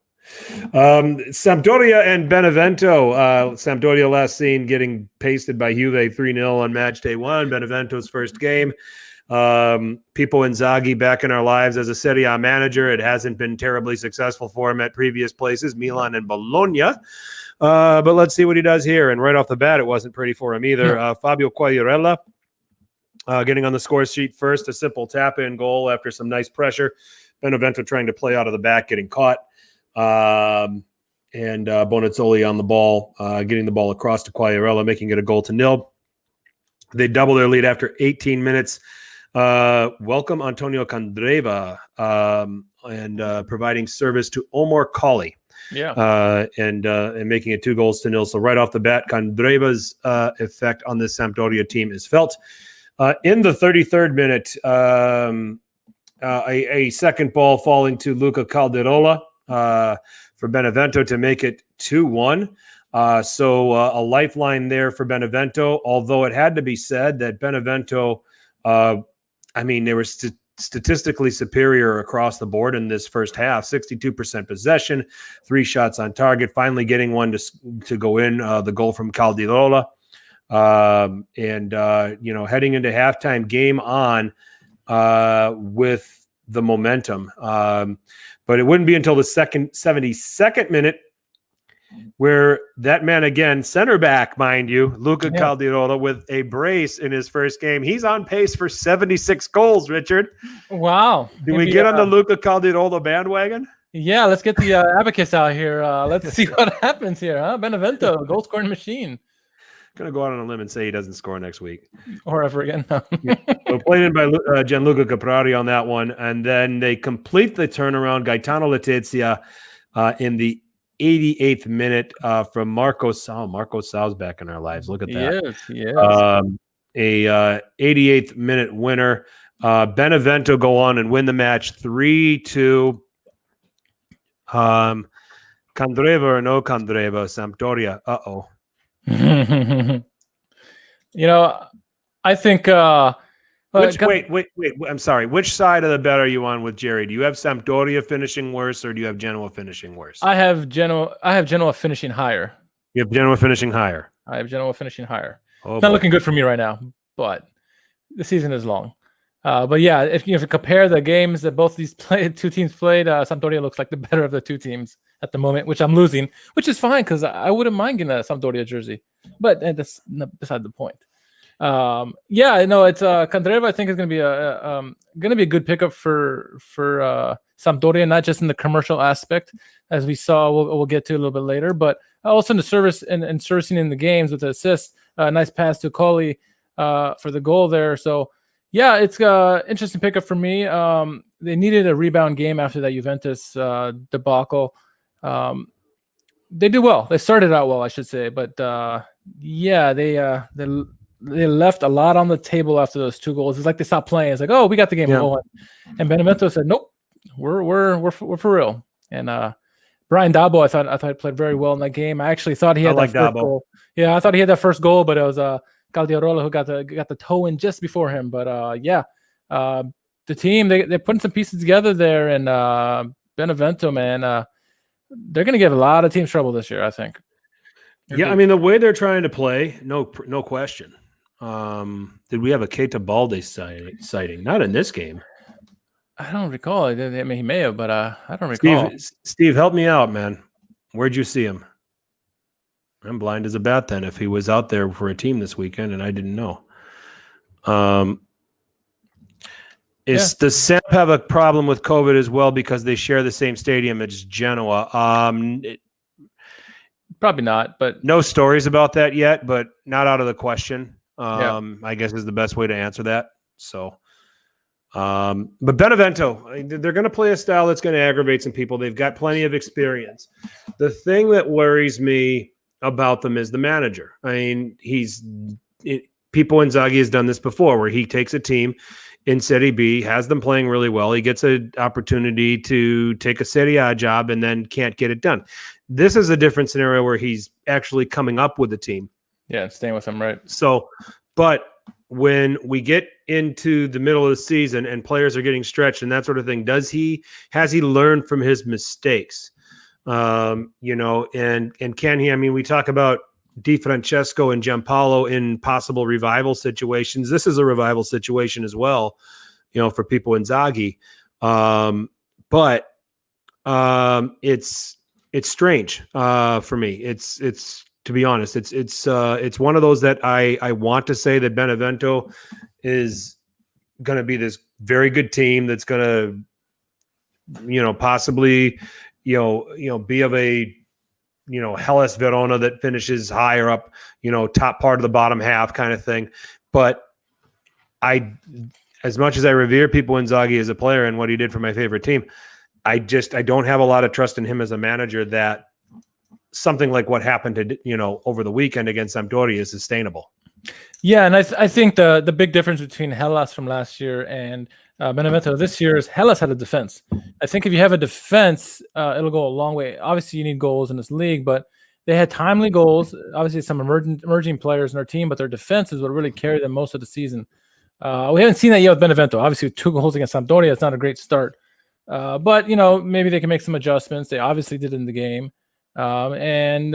Speaker 2: Sampdoria and Benevento. Sampdoria last seen getting pasted by Juve 3-0 on match day 1. Benevento's first game. Pippo Inzaghi back in our lives as a Serie A manager. It hasn't been terribly successful for him at previous places, Milan and Bologna. But let's see what he does here. And right off the bat, it wasn't pretty for him either. Fabio Quagliarella getting on the score sheet first, a simple tap-in goal after some nice pressure. Benevento trying to play out of the back, getting caught. And Bonazzoli on the ball, getting the ball across to Quagliarella, making it a 0-0. They double their lead after 18 minutes. Welcome Antonio Candreva and providing service to Omar Colley.
Speaker 3: Yeah.
Speaker 2: And making it 2-0. So right off the bat, Candreva's effect on this Sampdoria team is felt. In the 33rd minute, a second ball falling to Luca Calderola for Benevento to make it 2-1. So a lifeline there for Benevento, although it had to be said that Benevento, they were statistically superior across the board in this first half. 62% possession, 3 shots on target, finally getting one to go in, the goal from Calderola. Heading into halftime, game on with the momentum. But it wouldn't be until the 72nd minute where that man again, center back, mind you, Luca Calderola, with a brace in his first game. He's on pace for 76 goals, Richard.
Speaker 3: Wow.
Speaker 2: Do we get on the Luca Calderola bandwagon?
Speaker 3: Yeah, let's get the abacus out here. Let's see what happens here, huh? Benevento, goal scoring machine,
Speaker 2: Gonna go out on a limb and say he doesn't score next week.
Speaker 3: or ever again.
Speaker 2: So played in by Gianluca Caprari on that one, and then they complete the turnaround. Gaetano Letizia in the 88th minute from Marco Sal. Marco Sal's back in our lives. Look at that.
Speaker 3: Yes, yes.
Speaker 2: A 88th minute winner. Benevento go on and win the match 3-2. Candreva or no Candreva, Sampdoria. Uh-oh.
Speaker 3: I think.
Speaker 2: Wait. I'm sorry. Which side of the bet are you on with Jerry? Do you have Sampdoria finishing worse, or do you have Genoa finishing worse?
Speaker 3: I have Genoa finishing higher.
Speaker 2: You have Genoa finishing higher.
Speaker 3: I have Genoa finishing higher.
Speaker 2: Oh,
Speaker 3: it's not looking good for me right now, but the season is long. But yeah, if you compare the games that both these two teams played, Sampdoria looks like the better of the two teams at the moment, which I'm losing, which is fine because I wouldn't mind getting a Sampdoria jersey. But that's beside the point. It's Candreva. I think is going to be a good pickup for Sampdoria, not just in the commercial aspect, as we saw. We'll get to a little bit later, but also in the service and servicing in the games with the assist. Nice pass to Colli for the goal there. So. Yeah, it's an interesting pickup for me. They needed a rebound game after that Juventus debacle. They did well. They started out well, I should say. But, they left a lot on the table after those two goals. It's like they stopped playing. It's like, oh, we got the game going. And Benevento said, nope, we're for real. And Brian Dabo, I thought played very well in that game. I actually thought he had that first goal. Yeah, I thought he had that first goal, but it was Caldiarola who got the toe in just before him. But the team they're putting some pieces together there, and Benevento, man, they're going to give a lot of teams trouble this year, I think.
Speaker 2: I mean, the way they're trying to play, no question. Did we have a Keita Balde sighting? Not in this game.
Speaker 3: I don't recall. I mean, he may have, but I don't recall.
Speaker 2: Steve, help me out, man. Where'd you see him? I'm blind as a bat then if he was out there for a team this weekend and I didn't know. Does Samp have a problem with COVID as well because they share the same stadium as Genoa?
Speaker 3: Probably not, but
Speaker 2: no stories about that yet, but not out of the question. I guess is the best way to answer that. So, but Benevento, they're going to play a style that's going to aggravate some people. They've got plenty of experience. The thing that worries me about them is the manager. I mean, Pippo Inzaghi has done this before where he takes a team in Serie B, has them playing really well. He gets an opportunity to take a Serie A job and then can't get it done. This is a different scenario where he's actually coming up with the team.
Speaker 3: Yeah, staying with him, right?
Speaker 2: So, but when we get into the middle of the season and players are getting stretched and that sort of thing, has he learned from his mistakes? And can he? I mean, we talk about Di Francesco and Giampaolo in possible revival situations. This is a revival situation as well, for Pippo Inzaghi. But it's strange for me. It's to be honest, it's one of those that I want to say that Benevento is going to be this very good team that's going to, possibly, be of a, Hellas Verona that finishes higher up, top part of the bottom half kind of thing. But as much as I revere Pippo Inzaghi as a player and what he did for my favorite team, I don't have a lot of trust in him as a manager that something like what happened to, over the weekend against Sampdoria is sustainable.
Speaker 3: Yeah, and I think the big difference between Hellas from last year and Benevento this year is Hellas had a defense. I think if you have a defense, it'll go a long way. Obviously, you need goals in this league, but they had timely goals. Obviously, some emerging players in our team, but their defense is what really carried them most of the season. We haven't seen that yet with Benevento. Obviously, with 2 goals against Sampdoria, it's not a great start. But, maybe they can make some adjustments. They obviously did in the game. Maybe,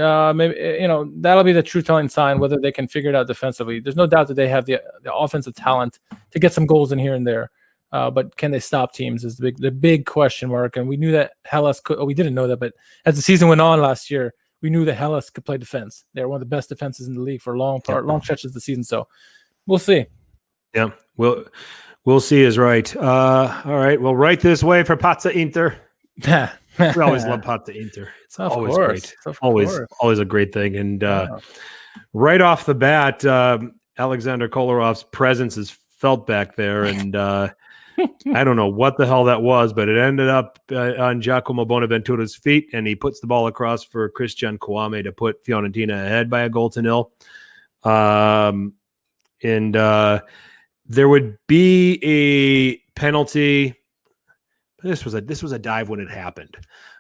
Speaker 3: that'll be the true telling sign whether they can figure it out defensively. There's no doubt that they have the offensive talent to get some goals in here and there. But can they stop teams is the big question mark. And we knew that Hellas could. We didn't know that, but as the season went on last year, we knew that Hellas could play defense. They were one of the best defenses in the league for long stretches of the season. So we'll see.
Speaker 2: Yeah, we'll see is right. All right. Well, right this way for Pazza Inter. We always love Pazza Inter. It's
Speaker 3: Of
Speaker 2: always
Speaker 3: course,
Speaker 2: great.
Speaker 3: of
Speaker 2: Always
Speaker 3: course.
Speaker 2: a great thing. And
Speaker 3: Yeah.
Speaker 2: right off the bat, Alexander Kolarov's presence is felt back there, and I don't know what the hell that was, but it ended up on Giacomo Bonaventura's feet, and he puts the ball across for Christian Kouame to put Fiorentina ahead by a goal to nil. And there would be a penalty. This was a dive when it happened,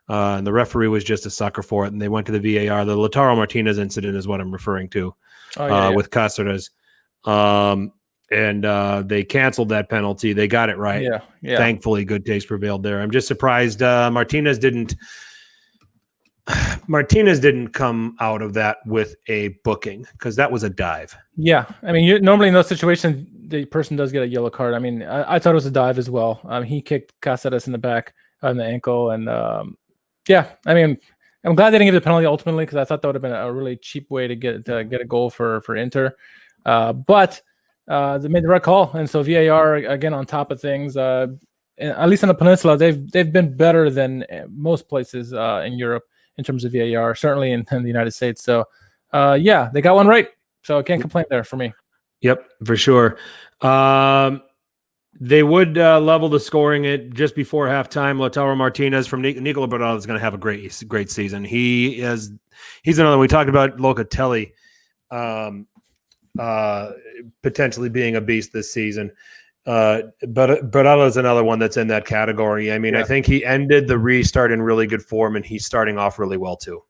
Speaker 2: and the referee was just a sucker for it, and they went to the VAR. The Lautaro Martinez incident is what I'm referring to, with Cáceres. And they canceled that penalty. They got it right.
Speaker 3: Yeah.
Speaker 2: Thankfully, good taste prevailed there. I'm just surprised Martinez didn't come out of that with a booking, because that was a dive.
Speaker 3: Yeah, I mean, normally in those situations, the person does get a yellow card. I mean, I thought it was a dive as well. He kicked Cáceres in the back on the ankle, and yeah, I mean, I'm glad they didn't give the penalty ultimately, because I thought that would have been a really cheap way to get a goal for Inter. But they made the right call, and so VAR again on top of things. At least on the peninsula, they've been better than most places in Europe in terms of VAR, certainly in the United States. So yeah, they got one right. So I can't complain there for me.
Speaker 2: Yep, for sure. They would level the scoring at just before halftime. Lautaro Martinez from Nicola Bernal is going to have a great season. He's another one. We talked about Locatelli potentially being a beast this season. But Bernal is another one that's in that category. I mean, I think he ended the restart in really good form, and he's starting off really well too.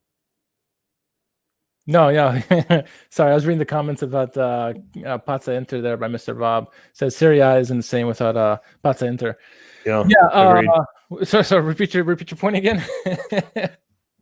Speaker 3: No, yeah. Sorry, I was reading the comments about Pazza Inter there by Mr. Bob. Says Serie isn't the same without Pazza Inter.
Speaker 2: Yeah.
Speaker 3: Agreed. So repeat your point again.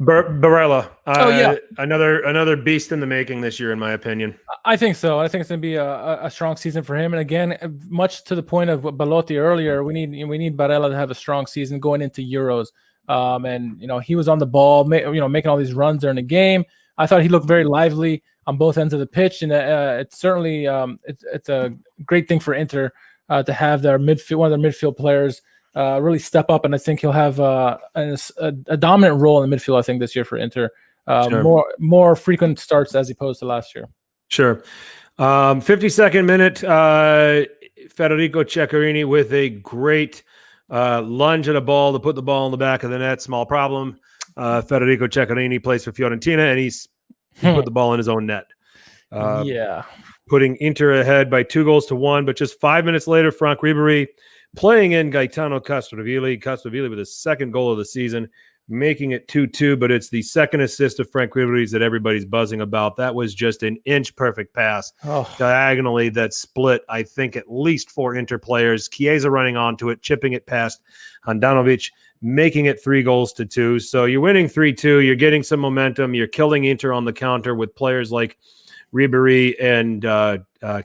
Speaker 2: Barella.
Speaker 3: Yeah.
Speaker 2: Another beast in the making this year, in my opinion.
Speaker 3: I think so. I think it's going to be a strong season for him. And again, much to the point of Belotti earlier, we need Barella to have a strong season going into Euros. And he was on the ball, making all these runs during the game. I thought he looked very lively on both ends of the pitch, and it's certainly it's a great thing for Inter to have one of their midfield players really step up, and I think he'll have a dominant role in the midfield. I think this year for Inter, sure. more frequent starts as opposed to last year.
Speaker 2: Sure. 52nd minute, Federico Ceccarini with a great lunge at a ball to put the ball in the back of the net. Small problem. Federico Ceccarini plays for Fiorentina, and he put the ball in his own net. Putting Inter ahead by 2-1. But just 5 minutes later, Franck Ribéry playing in Gaetano Castrovilli with his second goal of the season, making it 2-2. But it's the second assist of Franck Ribéry's that everybody's buzzing about. That was just an inch-perfect pass diagonally that split, I think, at least 4 Inter players. Chiesa running onto it, chipping it past Handanovic, making it 3-2. So you're winning 3-2. You're getting some momentum. You're killing Inter on the counter with players like Ribéry and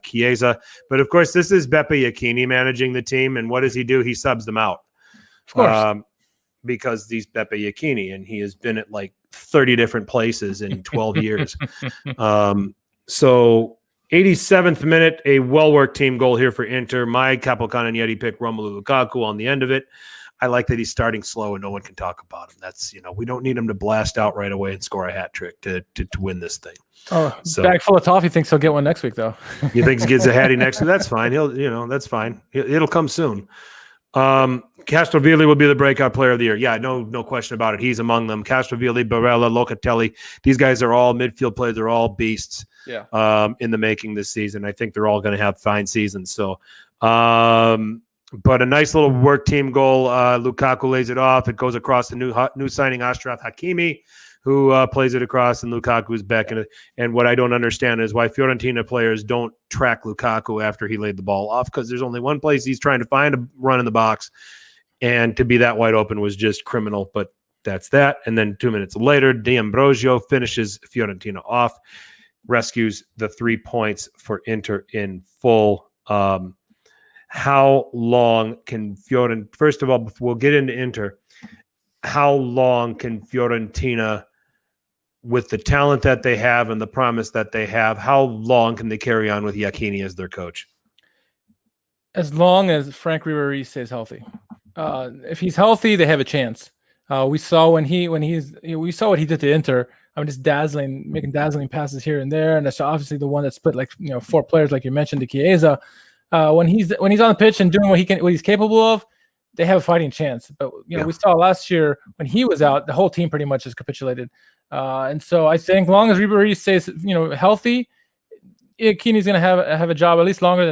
Speaker 2: Chiesa. But of course, this is Beppe Iachini managing the team. And what does he do? He subs them out.
Speaker 3: Of course.
Speaker 2: Because he's Beppe Iachini, and he has been at like 30 different places in 12 years. So 87th minute, a well-worked team goal here for Inter. My Capocannonieri picked Romelu Lukaku on the end of it. I like that he's starting slow and no one can talk about him. That's, we don't need him to blast out right away and score a hat trick to win this thing.
Speaker 3: So bag full of toffee thinks he'll get one next week, though.
Speaker 2: You think he gets a hattie next week? That's fine. That's fine. It'll come soon. Castrovilli will be the breakout player of the year. Yeah, no question about it. He's among them. Castrovilli, Barella, Locatelli. These guys are all midfield players. They're all beasts.
Speaker 3: Yeah.
Speaker 2: In the making this season. I think they're all going to have fine seasons. So, but a nice little work team goal. Lukaku lays it off. It goes across the new signing Ashraf Hakimi, who plays it across, and Lukaku's back in it. And what I don't understand is why Fiorentina players don't track Lukaku after he laid the ball off, because there's only one place he's trying to find a run in the box, and to be that wide open was just criminal. But that's that. And then 2 minutes later, D'Ambrosio finishes Fiorentina off, rescues the 3 points for Inter in full. How long can Fiorentina? First of all, we'll get into Inter. How long can Fiorentina, with the talent that they have and the promise that they have, how long can they carry on with Iachini as their coach?
Speaker 3: As long as Franck Ribéry stays healthy. If he's healthy, they have a chance. We saw we saw what he did to Inter. I mean, just making dazzling passes here and there, and that's obviously the one that split 4 players, like you mentioned, to Chiesa. When he's on the pitch and doing what he's capable of, they have a fighting chance. But we saw last year when he was out, the whole team pretty much just capitulated. And so I think long as Ribéry stays healthy, Keeney's going to have a job at least longer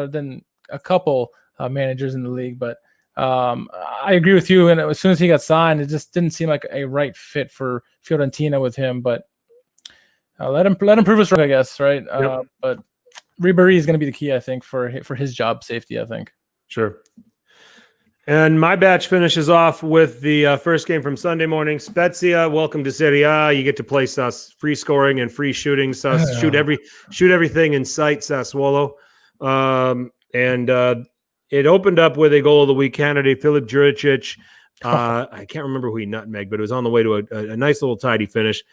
Speaker 3: than a couple managers in the league. But I agree with you. And as soon as he got signed, it just didn't seem like a right fit for Fiorentina with him. But let him prove his worth, I guess, right?
Speaker 2: Yep.
Speaker 3: But Ribéry is going to be the key, I think, for his job safety. I think.
Speaker 2: Sure. And my batch finishes off with the first game from Sunday morning. Spezia, welcome to Serie A. You get to play free scoring and free shooting. Shoot everything in sight, Sassuolo. And it opened up with a goal of the week candidate, Filip Juricic. I can't remember who he nutmegged, but it was on the way to a nice little tidy finish.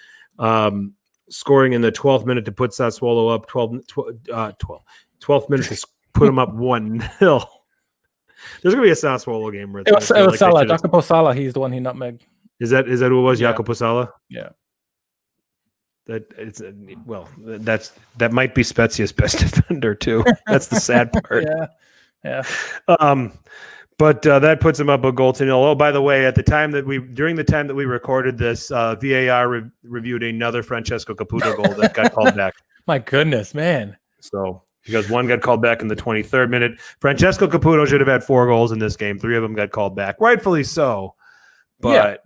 Speaker 2: Scoring in the 12th minute to put Sassuolo up, 12th minute to put them up 1-0. There's going to be a Sassuolo game. Where
Speaker 3: it was Salah. Jacopo Salah. He's the one he nutmegged.
Speaker 2: Is that who it was? Yeah. Jacopo Salah?
Speaker 3: Yeah.
Speaker 2: That might be Spezia's best defender too. That's the sad part.
Speaker 3: Yeah.
Speaker 2: But that puts him up a goal to 0. Oh, by the way, during the time that we recorded this, VAR reviewed another Francesco Caputo goal that got called back.
Speaker 3: My goodness, man.
Speaker 2: So because one got called back in the 23rd minute, Francesco Caputo should have had 4 goals in this game. 3 of them got called back, rightfully so. But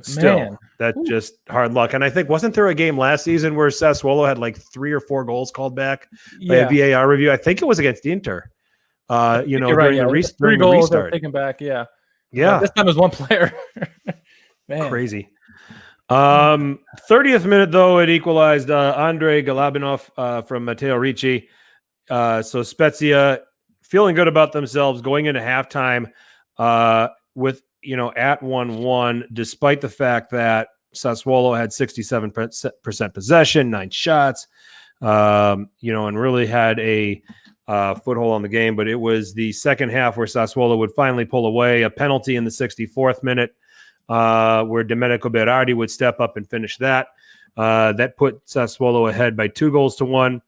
Speaker 2: still,
Speaker 3: man.
Speaker 2: That's just hard luck. And I think wasn't there a game last season where Sassuolo had like 3 or 4 goals called back by a VAR review? I think it was against Inter. During the
Speaker 3: 3 goals
Speaker 2: restart.
Speaker 3: Taken back, yeah.
Speaker 2: This
Speaker 3: time it was 1 player. Man.
Speaker 2: Crazy. 30th minute though, it equalized Andrei Galabinov from Matteo Ricci. So Spezia feeling good about themselves going into halftime with at 1-1, despite the fact that Sassuolo had 67% possession, 9 shots, and really had a foothold on the game. But it was the second half where Sassuolo would finally pull away. A penalty in the 64th minute where Domenico Berardi would step up and finish that. That put Sassuolo ahead by 2-1.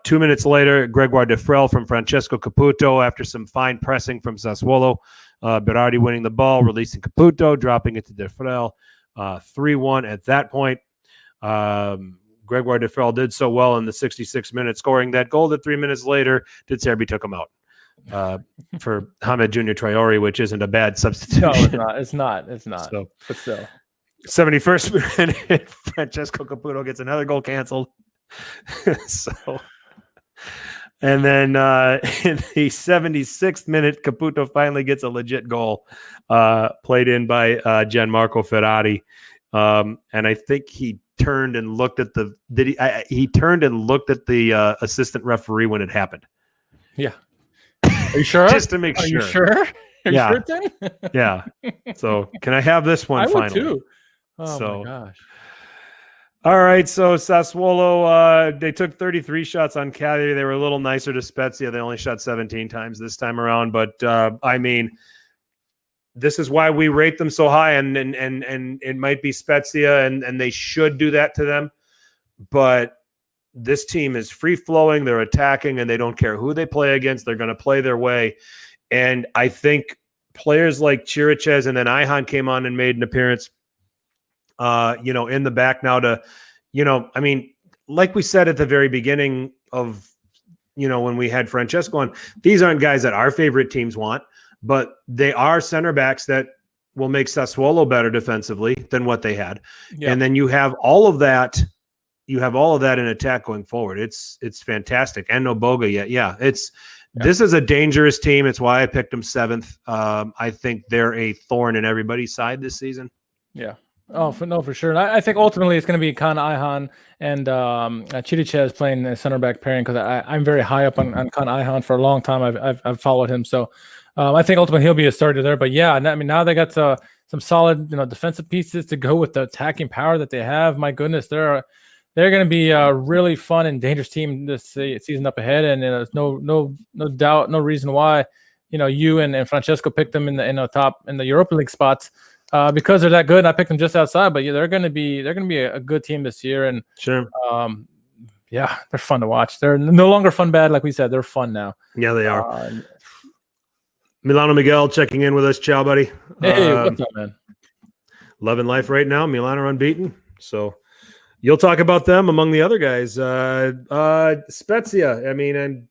Speaker 2: 2 minutes later, Gregoire Defrel from Francesco Caputo after some fine pressing from Sassuolo. Berardi winning the ball, releasing Caputo, dropping it to Defrel. 3-1 at that point. Gregoire Defrel did so well in the 66th minute, scoring that goal that 3 minutes later, De Zerbi took him out for Hamed Junior Traore, which isn't a bad substitution.
Speaker 3: No, it's not. So, but still.
Speaker 2: 71st minute, Francesco Caputo gets another goal canceled. And then in the 76th minute, Caputo finally gets a legit goal played in by Gianmarco Ferrari. And I think he turned and looked at the assistant referee when it happened.
Speaker 3: Yeah. Are you sure?
Speaker 2: Just to make sure.
Speaker 3: Are you sure? Are you sure, Tim?
Speaker 2: Yeah. So can I have this one
Speaker 3: I
Speaker 2: finally?
Speaker 3: would too. Oh my gosh.
Speaker 2: All right, so Sassuolo, they took 33 shots on Cagliari. They were a little nicer to Spezia. They only shot 17 times this time around. But, this is why we rate them so high, and it might be Spezia, and they should do that to them. But this team is free-flowing. They're attacking, and they don't care who they play against. They're going to play their way. And I think players like Chiriches and then Ihan came on and made an appearance in the back now to, like we said at the very beginning of, when we had Francesco on, these aren't guys that our favorite teams want, but they are center backs that will make Sassuolo better defensively than what they had. Yeah. And then you have all of that. You have all of that in attack going forward. It's fantastic. And no Boga yet. Yeah. This is a dangerous team. It's why I picked them 7th. I think they're a thorn in everybo's side this season.
Speaker 3: Yeah. Oh, for sure. And I think ultimately it's going to be Kan Ihan and Chiriches playing the center back pairing, because I'm very high up on Kan Ihan for a long time. I've followed him, so I think ultimately he'll be a starter there. But yeah, now they got some solid defensive pieces to go with the attacking power that they have. My goodness, they're going to be a really fun and dangerous team this season up ahead, and there's no doubt, no reason why you and Francesco picked them in the top in the Europa League spots. because they're that good. And I picked them just outside, but yeah, they're going to be a good team this year. And
Speaker 2: Sure.
Speaker 3: Yeah, they're fun to watch. They're no longer fun bad, like we said. They're fun now.
Speaker 2: Yeah, they are. Milano Miguel checking in with us. Ciao, buddy.
Speaker 3: Hey, what's up, man?
Speaker 2: Loving life right now. Milano unbeaten. So you'll talk about them among the other guys. Spezia. I mean, and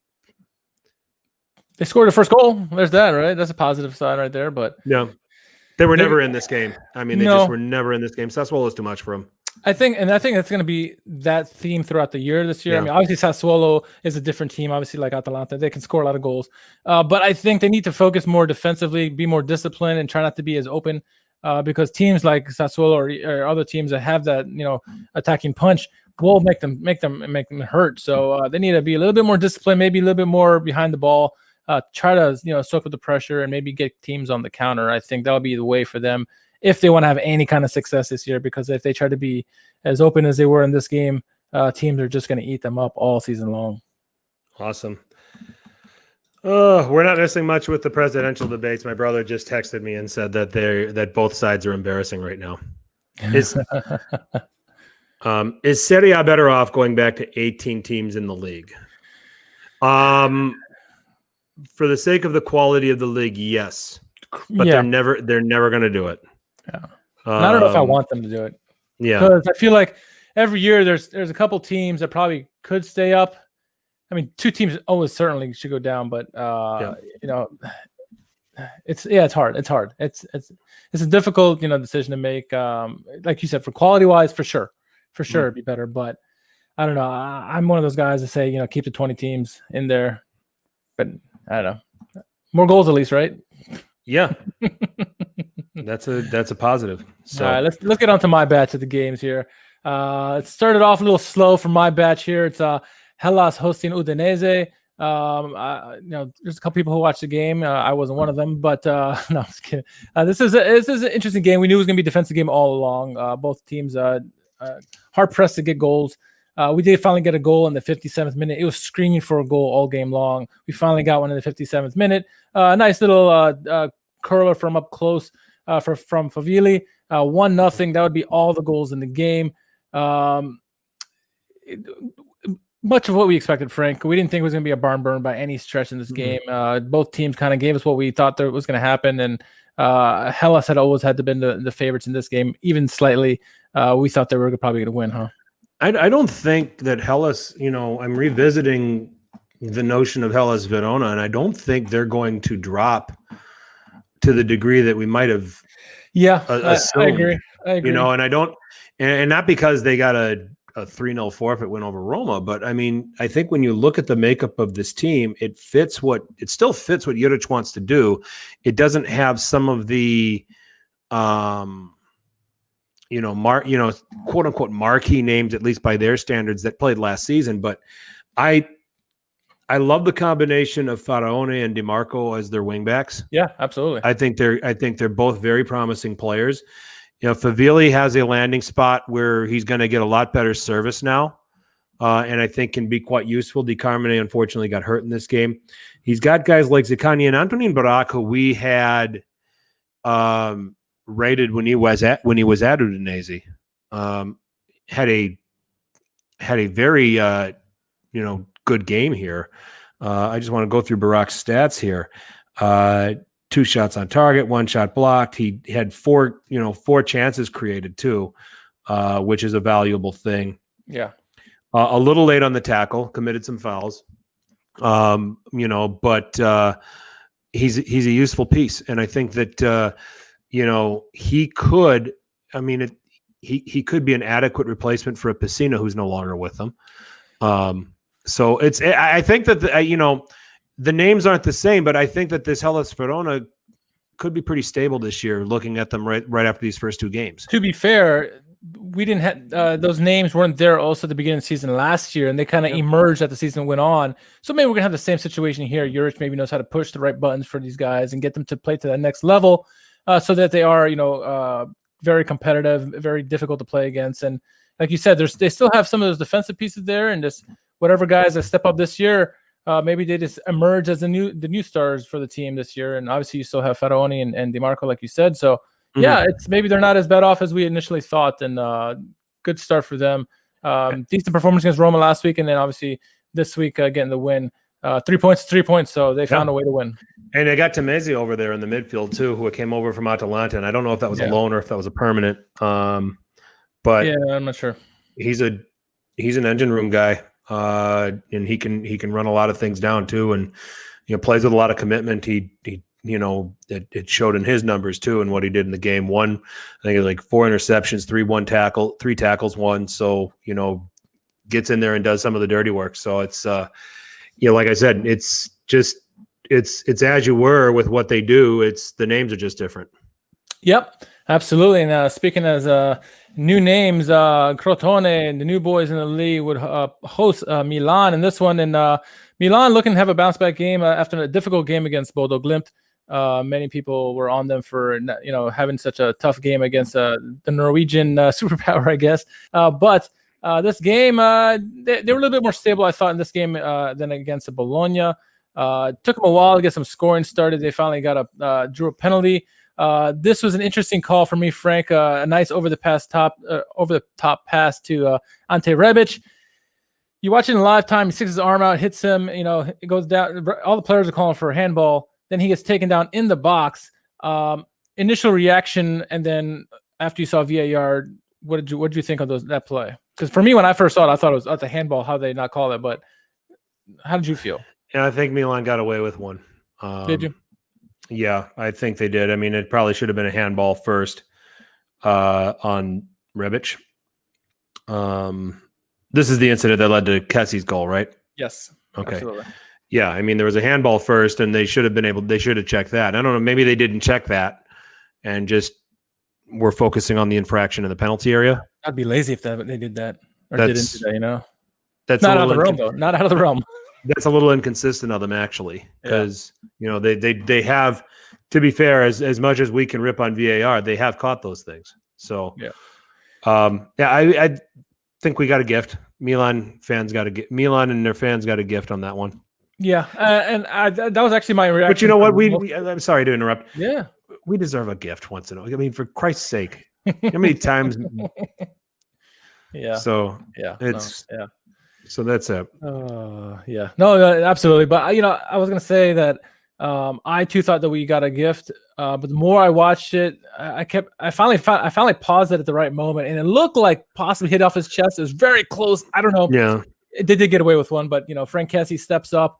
Speaker 3: they scored the first goal. There's that, right? That's a positive sign right there. But
Speaker 2: yeah, they were never in this game. I mean, they just were never in this game. Sassuolo's too much for them. I
Speaker 3: think it's going to be that theme throughout the year this year. Yeah. I mean, obviously Sassuolo is a different team. Obviously, like Atalanta, they can score a lot of goals. But I think they need to focus more defensively, be more disciplined, and try not to be as open. Because teams like Sassuolo or other teams that have that attacking punch will make them hurt. So they need to be a little bit more disciplined, maybe a little bit more behind the ball. Try to soak up the pressure and maybe get teams on the counter. I think that'll be the way for them if they want to have any kind of success this year, because if they try to be as open as they were in this game, teams are just going to eat them up all season long.
Speaker 2: Awesome. We're not missing much with the presidential debates. My brother just texted me and said that both sides are embarrassing right now. Is Serie A better off going back to 18 teams in the league? For the sake of the quality of the league, yes. But they're never going to do it.
Speaker 3: Yeah. I don't know if I want them to do it.
Speaker 2: Yeah.
Speaker 3: Because I feel like every year there's a couple teams that probably could stay up. I mean, 2 teams almost certainly should go down, but it's hard. It's hard. It's a difficult decision to make. Like you said, for quality wise, for sure, it'd be better. But I don't know. I'm one of those guys that say keep the 20 teams in there, but I don't know. More goals at least, right?
Speaker 2: Yeah. That's a positive. So
Speaker 3: all right, let's get on to my batch of the games here. It started off a little slow for my batch here. It's Hellas hosting Udinese. There's a couple people who watched the game. I wasn't one of them, but no, I'm just kidding. This is an interesting game. We knew it was going to be a defensive game all along. Both teams hard pressed to get goals. We did finally get a goal in the 57th minute. It was screaming for a goal all game long. We finally got one in the 57th minute. Nice little curler from up close from Favili. 1-0. That would be all the goals in the game. Much of what we expected, Frank. We didn't think it was going to be a barn burn by any stretch in this game. Both teams kind of gave us what we thought there was going to happen, and Hellas had always had to been the favorites in this game, even slightly. We thought they were probably going to win, huh?
Speaker 2: I don't think that Hellas, I'm revisiting the notion of Hellas Verona, and I don't think they're going to drop to the degree that we might have assumed.
Speaker 3: I agree.
Speaker 2: And I don't, and not because they got a 3-0 forfeit win over Roma, but I mean, I think when you look at the makeup of this team, it still fits what Juric wants to do. It doesn't have some of the, quote unquote marquee names, at least by their standards, that played last season. But I love the combination of Faraone and DiMarco as their wingbacks.
Speaker 3: Yeah, absolutely.
Speaker 2: I think they're both very promising players. Favili has a landing spot where he's going to get a lot better service now, and I think can be quite useful. Di Carmine unfortunately got hurt in this game. He's got guys like Zaccagni and Antonin Barak, who we had rated when he was at Udinese. Had a very good game here. I just want to go through Barak's stats here. 2 shots on target, 1 shot blocked. He had 4 chances created too, which is a valuable thing.
Speaker 3: Yeah.
Speaker 2: A little late on the tackle, committed some fouls. But he's a useful piece, and I think that he could. I mean, he could be an adequate replacement for a Pessina who's no longer with them. So I think that the names aren't the same, but I think that this Hellas Verona could be pretty stable this year, looking at them right after these first 2 games.
Speaker 3: To be fair, we didn't have those names weren't there also at the beginning of the season last year, and they kind of emerged as the season went on. So maybe we're going to have the same situation here. Juric maybe knows how to push the right buttons for these guys and get them to play to that next level so that they are, very competitive, very difficult to play against. And like you said, they still have some of those defensive pieces there, and just whatever guys that step up this year, maybe they just emerge as the new stars for the team this year. And obviously you still have Faraoni and DiMarco, like you said. So Yeah, it's maybe they're not as bad off as we initially thought, and good start for them. Decent performance against Roma last week, and then obviously this week getting the win. 3 points, 3 points, so they found a way to win.
Speaker 2: And they got Temezi over there in the midfield too, who came over from Atalanta, and I don't know if that was a loan or if that was a permanent. But
Speaker 3: yeah, I'm not sure.
Speaker 2: He's an engine room guy, and he can run a lot of things down too, and plays with a lot of commitment. It showed in his numbers too, and what he did in the game. I think it was like 4 interceptions, 3 tackles, 1. So gets in there and does some of the dirty work. So it's like I said, it's just it's as you were with what they do. It's the names are just different.
Speaker 3: Yep, absolutely. And speaking as new names, Crotone and the new boys in the league would host Milan in this one. And Milan looking to have a bounce back game after a difficult game against Bodo Glimt. Many people were on them for having such a tough game against the Norwegian superpower, I guess. But this game, they were a little bit more stable, I thought, in this game than against the Bologna. Took them a while to get some scoring started. They finally got drew a penalty. This was an interesting call for me, Frank. A nice over the top pass to Ante Rebic. You watch it in live time. He sticks his arm out, hits him. It goes down. All the players are calling for a handball. Then he gets taken down in the box. Initial reaction, and then after you saw VAR, what did you think of that play? Because for me, when I first saw it, I thought it was at the handball. How they not call it? But how did you feel?
Speaker 2: Yeah, I think Milan got away with one.
Speaker 3: Did you?
Speaker 2: Yeah, I think they did. I mean, it probably should have been a handball first on Rebic. This is the incident that led to Kessie's goal, right?
Speaker 3: Yes.
Speaker 2: Okay.
Speaker 3: Absolutely.
Speaker 2: Yeah, I mean, there was a handball first, and they should have checked that. I don't know, maybe they didn't check that and just were focusing on the infraction in the penalty area.
Speaker 3: I'd be lazy if they did that or didn't do that,
Speaker 2: That's
Speaker 3: not out of the realm, though. Not out of the realm.
Speaker 2: That's a little inconsistent of them, actually, because they have, to be fair, as much as we can rip on VAR, they have caught those things. So I think we got a gift. Milan and their fans got a gift on that one.
Speaker 3: Yeah, and that was actually my reaction.
Speaker 2: But you know what? I'm sorry to interrupt.
Speaker 3: Yeah,
Speaker 2: we deserve a gift once in a while. I mean, for Christ's sake, how many times?
Speaker 3: Yeah.
Speaker 2: So So that's it.
Speaker 3: Yeah. No, absolutely. But I was gonna say that I too thought that we got a gift. But the more I watched it, I finally paused it at the right moment, and it looked like possibly hit off his chest. It was very close. I don't know.
Speaker 2: Yeah.
Speaker 3: They did get away with one, but Frank Kessie steps up,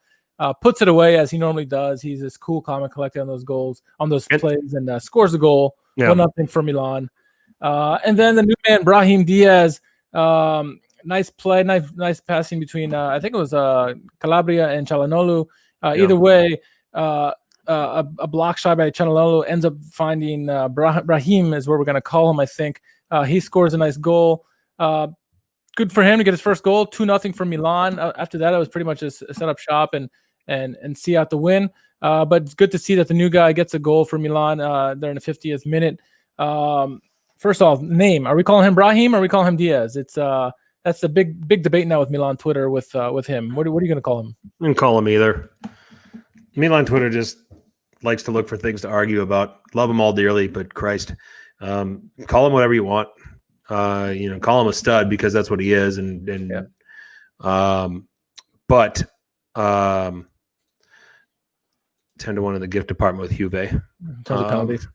Speaker 3: puts it away as he normally does. He's this cool, calm, and collected on those goals, on those plays, and scores the goal. 1-0 for Milan. And then the new man, Brahim Diaz. Nice play, nice passing between I think it was Calabria and Çalhanoğlu. Either way, a block shot by Çalhanoğlu ends up finding Brahim is what we're going to call him, I think. He scores a nice goal. Good for him to get his first goal. 2-0 for Milan. After that, it was pretty much just set up shop and see out the win. But it's good to see that the new guy gets a goal for Milan there in the 50th minute. First off, name. Are we calling him Brahim or are we calling him Diaz? That's the big debate now with Milan Twitter with him. What are you going to call him?
Speaker 2: I can call him either. Milan Twitter just likes to look for things to argue about. Love them all dearly, but Christ, call him whatever you want. Call him a stud because that's what he is, but 10-1 in the gift department with Juve.
Speaker 3: In terms of penalties.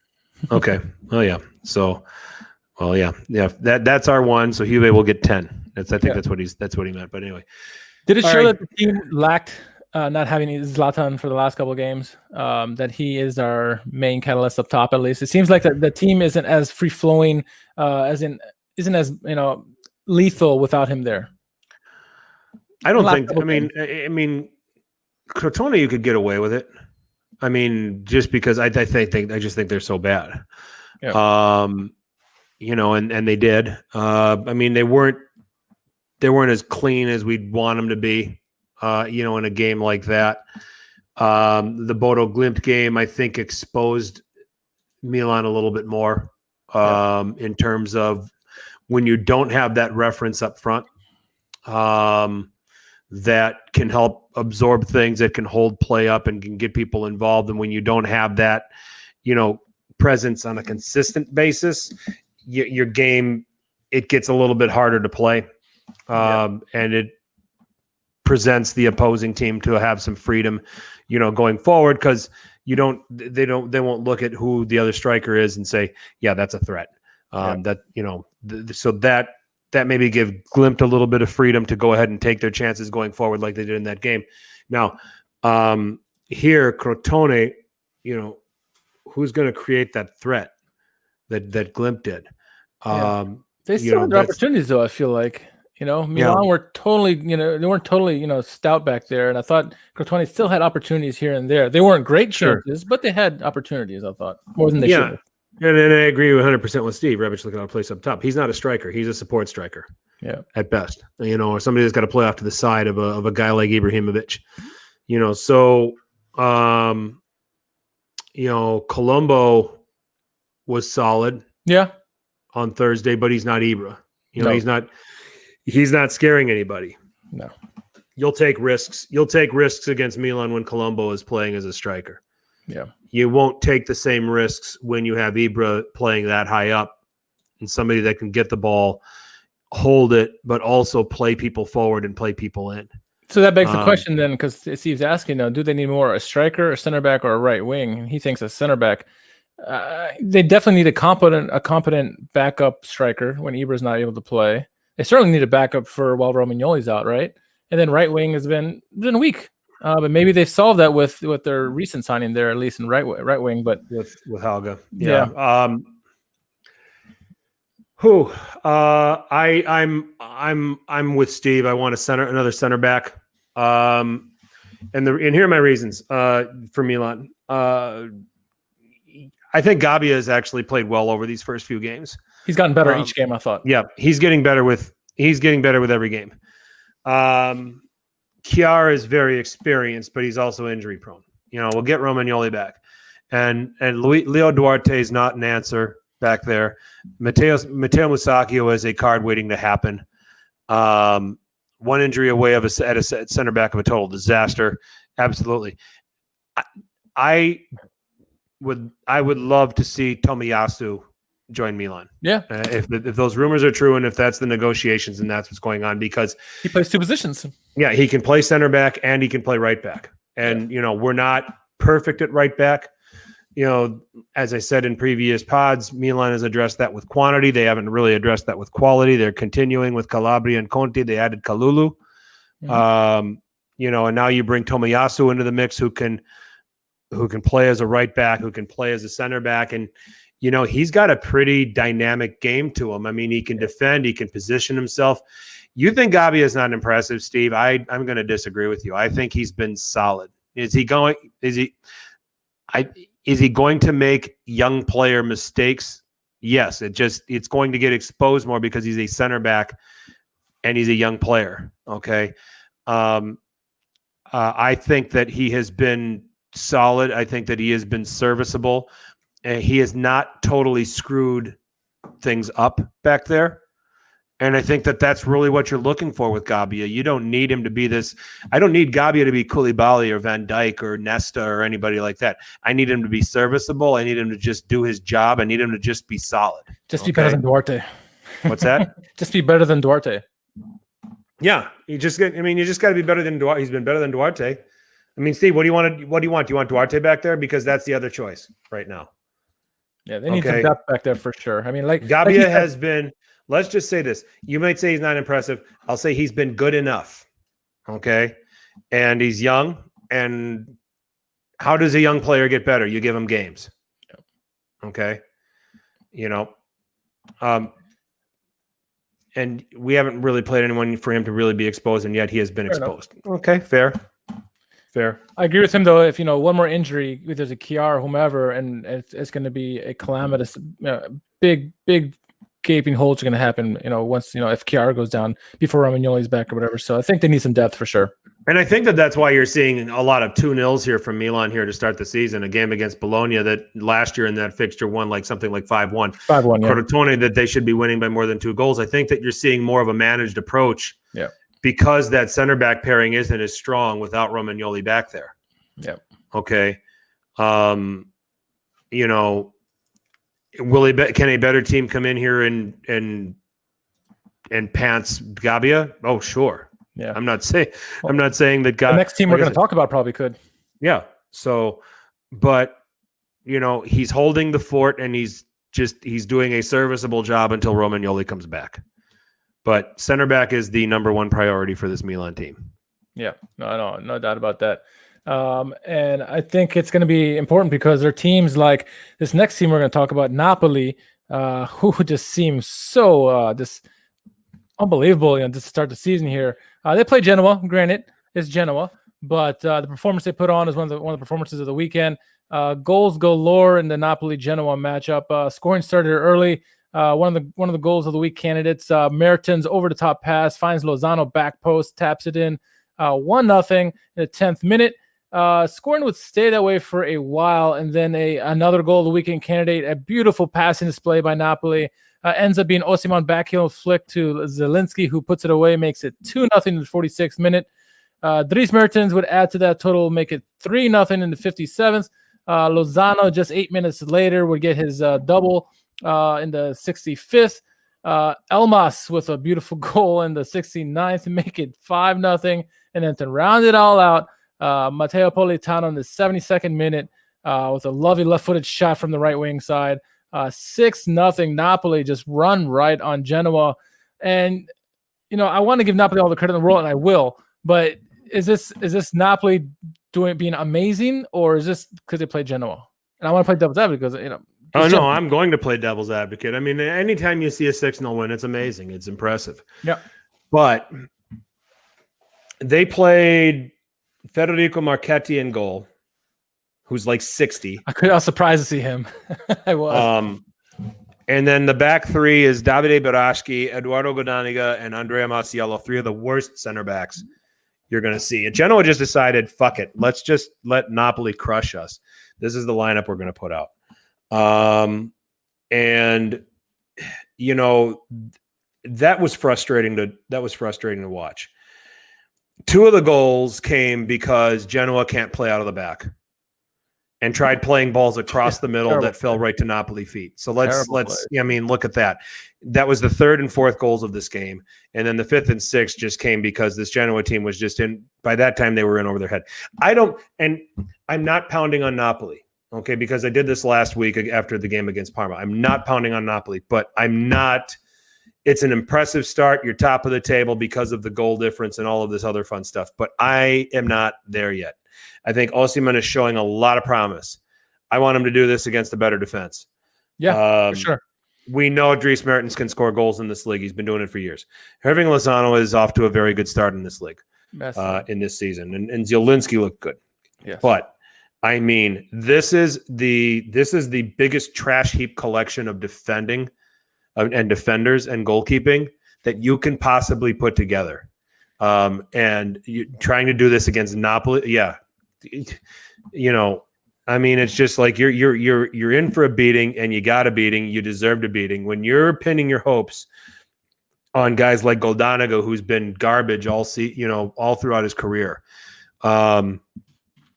Speaker 2: Okay. Oh yeah. So, well, yeah. That's our one. So Juve will get 10. That's what he meant. But anyway,
Speaker 3: did it show that the team lacked not having Zlatan for the last couple of games? That he is our main catalyst up top, at least. It seems like the team isn't as free flowing, isn't as lethal without him there.
Speaker 2: I don't think. I mean, Crotone, you could get away with it. I mean, just because I just think they're so bad. Yeah. And they did. I mean, they weren't as clean as we'd want them to be. In a game like that. The Bodo Glimt game, I think, exposed Milan a little bit more in terms of when you don't have that reference up front that can help absorb things, that can hold play up and can get people involved. And when you don't have that, presence on a consistent basis, your game, it gets a little bit harder to play. And it presents the opposing team to have some freedom, going forward, because they won't look at who the other striker is and say, yeah, that's a threat. So that maybe give Glimt a little bit of freedom to go ahead and take their chances going forward like they did in that game. Now, here, Crotone, who's going to create that threat that Glimt did?
Speaker 3: They still had their opportunities, though, I feel like. Milan were totally, they weren't totally, stout back there. And I thought Crotone still had opportunities here and there. They weren't great chances, but they had opportunities, I thought, more than they should have.
Speaker 2: And I agree 100% with Steve. Rebic looking at a place up top. He's not a striker. He's a support striker. Yeah, at best. Or somebody that's got to play off to the side of a guy like Ibrahimovic. So Colombo was solid. Yeah, on Thursday, but he's not Ibra. No. He's not scaring anybody. No. You'll take risks. You'll take risks against Milan when Colombo is playing as a striker. Yeah. You won't take the same risks when you have Ibra playing that high up and somebody that can get the ball, hold it, but also play people forward and play people in.
Speaker 3: So that begs the question then, because Steve's asking now, do they need more a striker, a center back, or a right wing? And he thinks a center back. They definitely need a competent backup striker when Ibra's not able to play. They certainly need a backup for while Romagnoli's out, right? And then right wing has been weak. But maybe they've solved that with their recent signing there, at least in right wing. But
Speaker 2: with Helga, I'm with Steve. I want another center back. And here are my reasons for Milan. I think Gabbia has actually played well over these first few games.
Speaker 3: He's gotten better each game, I thought.
Speaker 2: Yeah, he's getting better with every game. Chiara is very experienced, but he's also injury prone. We'll get Romagnoli back, and Leo Duarte is not an answer back there. Matteo Musacchio is a card waiting to happen. One injury away at a center back of a total disaster. Absolutely, I would love to see Tomiyasu join Milan. Yeah, if those rumors are true and if that's the negotiations and that's what's going on, because
Speaker 3: he plays two positions.
Speaker 2: Yeah, he can play center back and he can play right back. And we're not perfect at right back. As I said in previous pods, Milan has addressed that with quantity. They haven't really addressed that with quality. They're continuing with Calabria and Conti. They added Kalulu. And now you bring Tomiyasu into the mix, who can play as a right back, who can play as a center back, and he's got a pretty dynamic game to him. I mean, he can defend, he can position himself. You think Gabbia is not impressive, Steve? I'm going to disagree with you. I think he's been solid. Is he going to make young player mistakes? Yes, it's going to get exposed more because he's a center back and he's a young player. Okay. I think that he has been solid. I think that he has been serviceable. He has not totally screwed things up back there. And I think that that's really what you're looking for with Gabbia. You don't need him to be this. I don't need Gabbia to be Koulibaly or Van Dijk or Nesta or anybody like that. I need him to be serviceable. I need him to just do his job. I need him to just be solid.
Speaker 3: Just be better than Duarte.
Speaker 2: What's that?
Speaker 3: Just be better than Duarte.
Speaker 2: Yeah, you just got to be better than Duarte. He's been better than Duarte. I mean, Steve, what do you want? Do you want Duarte back there? Because that's the other choice right now.
Speaker 3: Yeah, they need some depth back there for sure. I mean,
Speaker 2: Gabbia has been. Let's just say this. You might say he's not impressive. I'll say he's been good enough. Okay, and he's young. And how does a young player get better? You give him games. Okay, and we haven't really played anyone for him to really be exposed, and yet he has been exposed. Okay, fair.
Speaker 3: I agree with him, though. If one more injury, if there's a Chiara or whomever, and it's going to be a calamitous, big gaping holes are going to happen. Once if Chiara goes down before Romagnoli's back or whatever. So I think they need some depth for sure.
Speaker 2: And I think that's why you're seeing a lot of 2-0s here from Milan here to start the season. A game against Bologna that last year in that fixture won something like 5-1.
Speaker 3: 5-1. Yeah.
Speaker 2: Crotone that they should be winning by more than 2 goals. I think that you're seeing more of a managed approach. Yeah. Because that center back pairing isn't as strong without Romagnoli back there.
Speaker 3: Yeah.
Speaker 2: Okay. Can a better team come in here and pants Gabia? Oh, sure.
Speaker 3: Yeah.
Speaker 2: I'm not saying that
Speaker 3: the next team we're going to talk about probably could.
Speaker 2: Yeah. So, but he's holding the fort, and he's doing a serviceable job until Romagnoli comes back. But center back is the number one priority for this Milan team.
Speaker 3: Yeah, no doubt about that. And I think it's going to be important because there are teams like this next team we're going to talk about, Napoli, who just seems so just unbelievable to start the season here. They play Genoa. Granted, it's Genoa, but the performance they put on is one of the performances of the weekend. Goals galore in the Napoli-Genoa matchup. Scoring started early. One of the goals of the week candidates, Mertens over the top pass, finds Lozano back post, taps it in 1-0 in the 10th minute. Scoring would stay that way for a while, and then another goal of the weekend candidate, a beautiful passing display by Napoli. Ends up being Osimhen backheel flick to Zielinski, who puts it away, makes it 2-0 in the 46th minute. Dries Mertens would add to that total, make it 3-0 in the 57th. Lozano, just 8 minutes later, would get his double in the 65th. Elmas with a beautiful goal in the 69th to make it 5-0. And then to round it all out, Matteo Politano in the 72nd minute with a lovely left-footed shot from the right wing side. 6-0 Napoli just run right on Genoa. And, I want to give Napoli all the credit in the world, and I will. But is this Napoli being amazing, or is this because they play Genoa? And I want to play devil's advocate because,
Speaker 2: Oh, no, I'm going to play devil's advocate. I mean, anytime you see a 6-0 win, it's amazing. It's impressive.
Speaker 3: Yeah. But
Speaker 2: they played Federico Marchetti in goal, who's like 60.
Speaker 3: I was surprised to see him. I was.
Speaker 2: And then the back three is Davide Beraschi, Eduardo Godaniga, and Andrea Masiello, three of the worst center backs you're going to see. And Genoa just decided, fuck it. Let's just let Napoli crush us. This is the lineup we're going to put out. And that was frustrating to watch. Two of the goals came because Genoa can't play out of the back and tried playing balls across the middle that fell right to Napoli feet. So let's look at that. That was the third and fourth goals of this game. And then the fifth and sixth just came because this Genoa team was just by that time they were in over their head. I'm not pounding on Napoli. Okay, because I did this last week after the game against Parma. I'm not pounding on Napoli, but it's an impressive start. You're top of the table because of the goal difference and all of this other fun stuff. But I am not there yet. I think Osimhen is showing a lot of promise. I want him to do this against a better defense.
Speaker 3: Yeah, for sure.
Speaker 2: We know Dries Mertens can score goals in this league. He's been doing it for years. Herving Lozano is off to a very good start in this league, in this season. And Zielinski looked good.
Speaker 3: Yes.
Speaker 2: But I mean, this is the biggest trash heap collection of defending and defenders and goalkeeping that you can possibly put together. And trying to do this against Napoli, yeah, I mean, it's just like you're in for a beating, and you got a beating. You deserved a beating. When you're pinning your hopes on guys like Goldanigo, who's been garbage all throughout his career.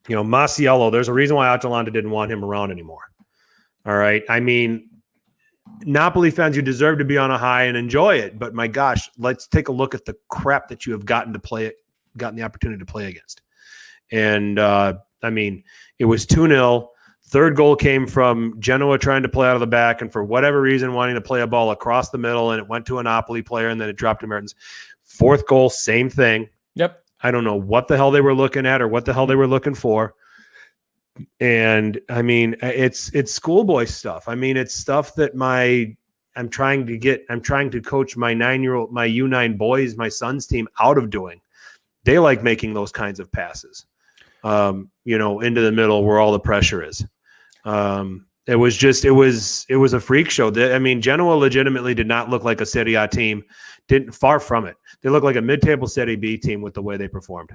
Speaker 2: Masiello, there's a reason why Atalanta didn't want him around anymore. All right. I mean, Napoli fans, you deserve to be on a high and enjoy it. But my gosh, let's take a look at the crap that you have gotten the opportunity to play against. And I mean, it was 2-0. Third goal came from Genoa trying to play out of the back and for whatever reason wanting to play a ball across the middle, and it went to a Napoli player and then it dropped to Mertens. Fourth goal, same thing.
Speaker 3: Yep.
Speaker 2: I don't know what the hell they were looking at or what the hell they were looking for. And I mean, it's schoolboy stuff. I mean, it's stuff that I'm trying to coach my U9 boys, my son's team out of doing. They like making those kinds of passes, into the middle where all the pressure is. It was a freak show. I mean, Genoa legitimately did not look like a Serie A team. Far from it. They look like a mid-table Serie B team with the way they performed.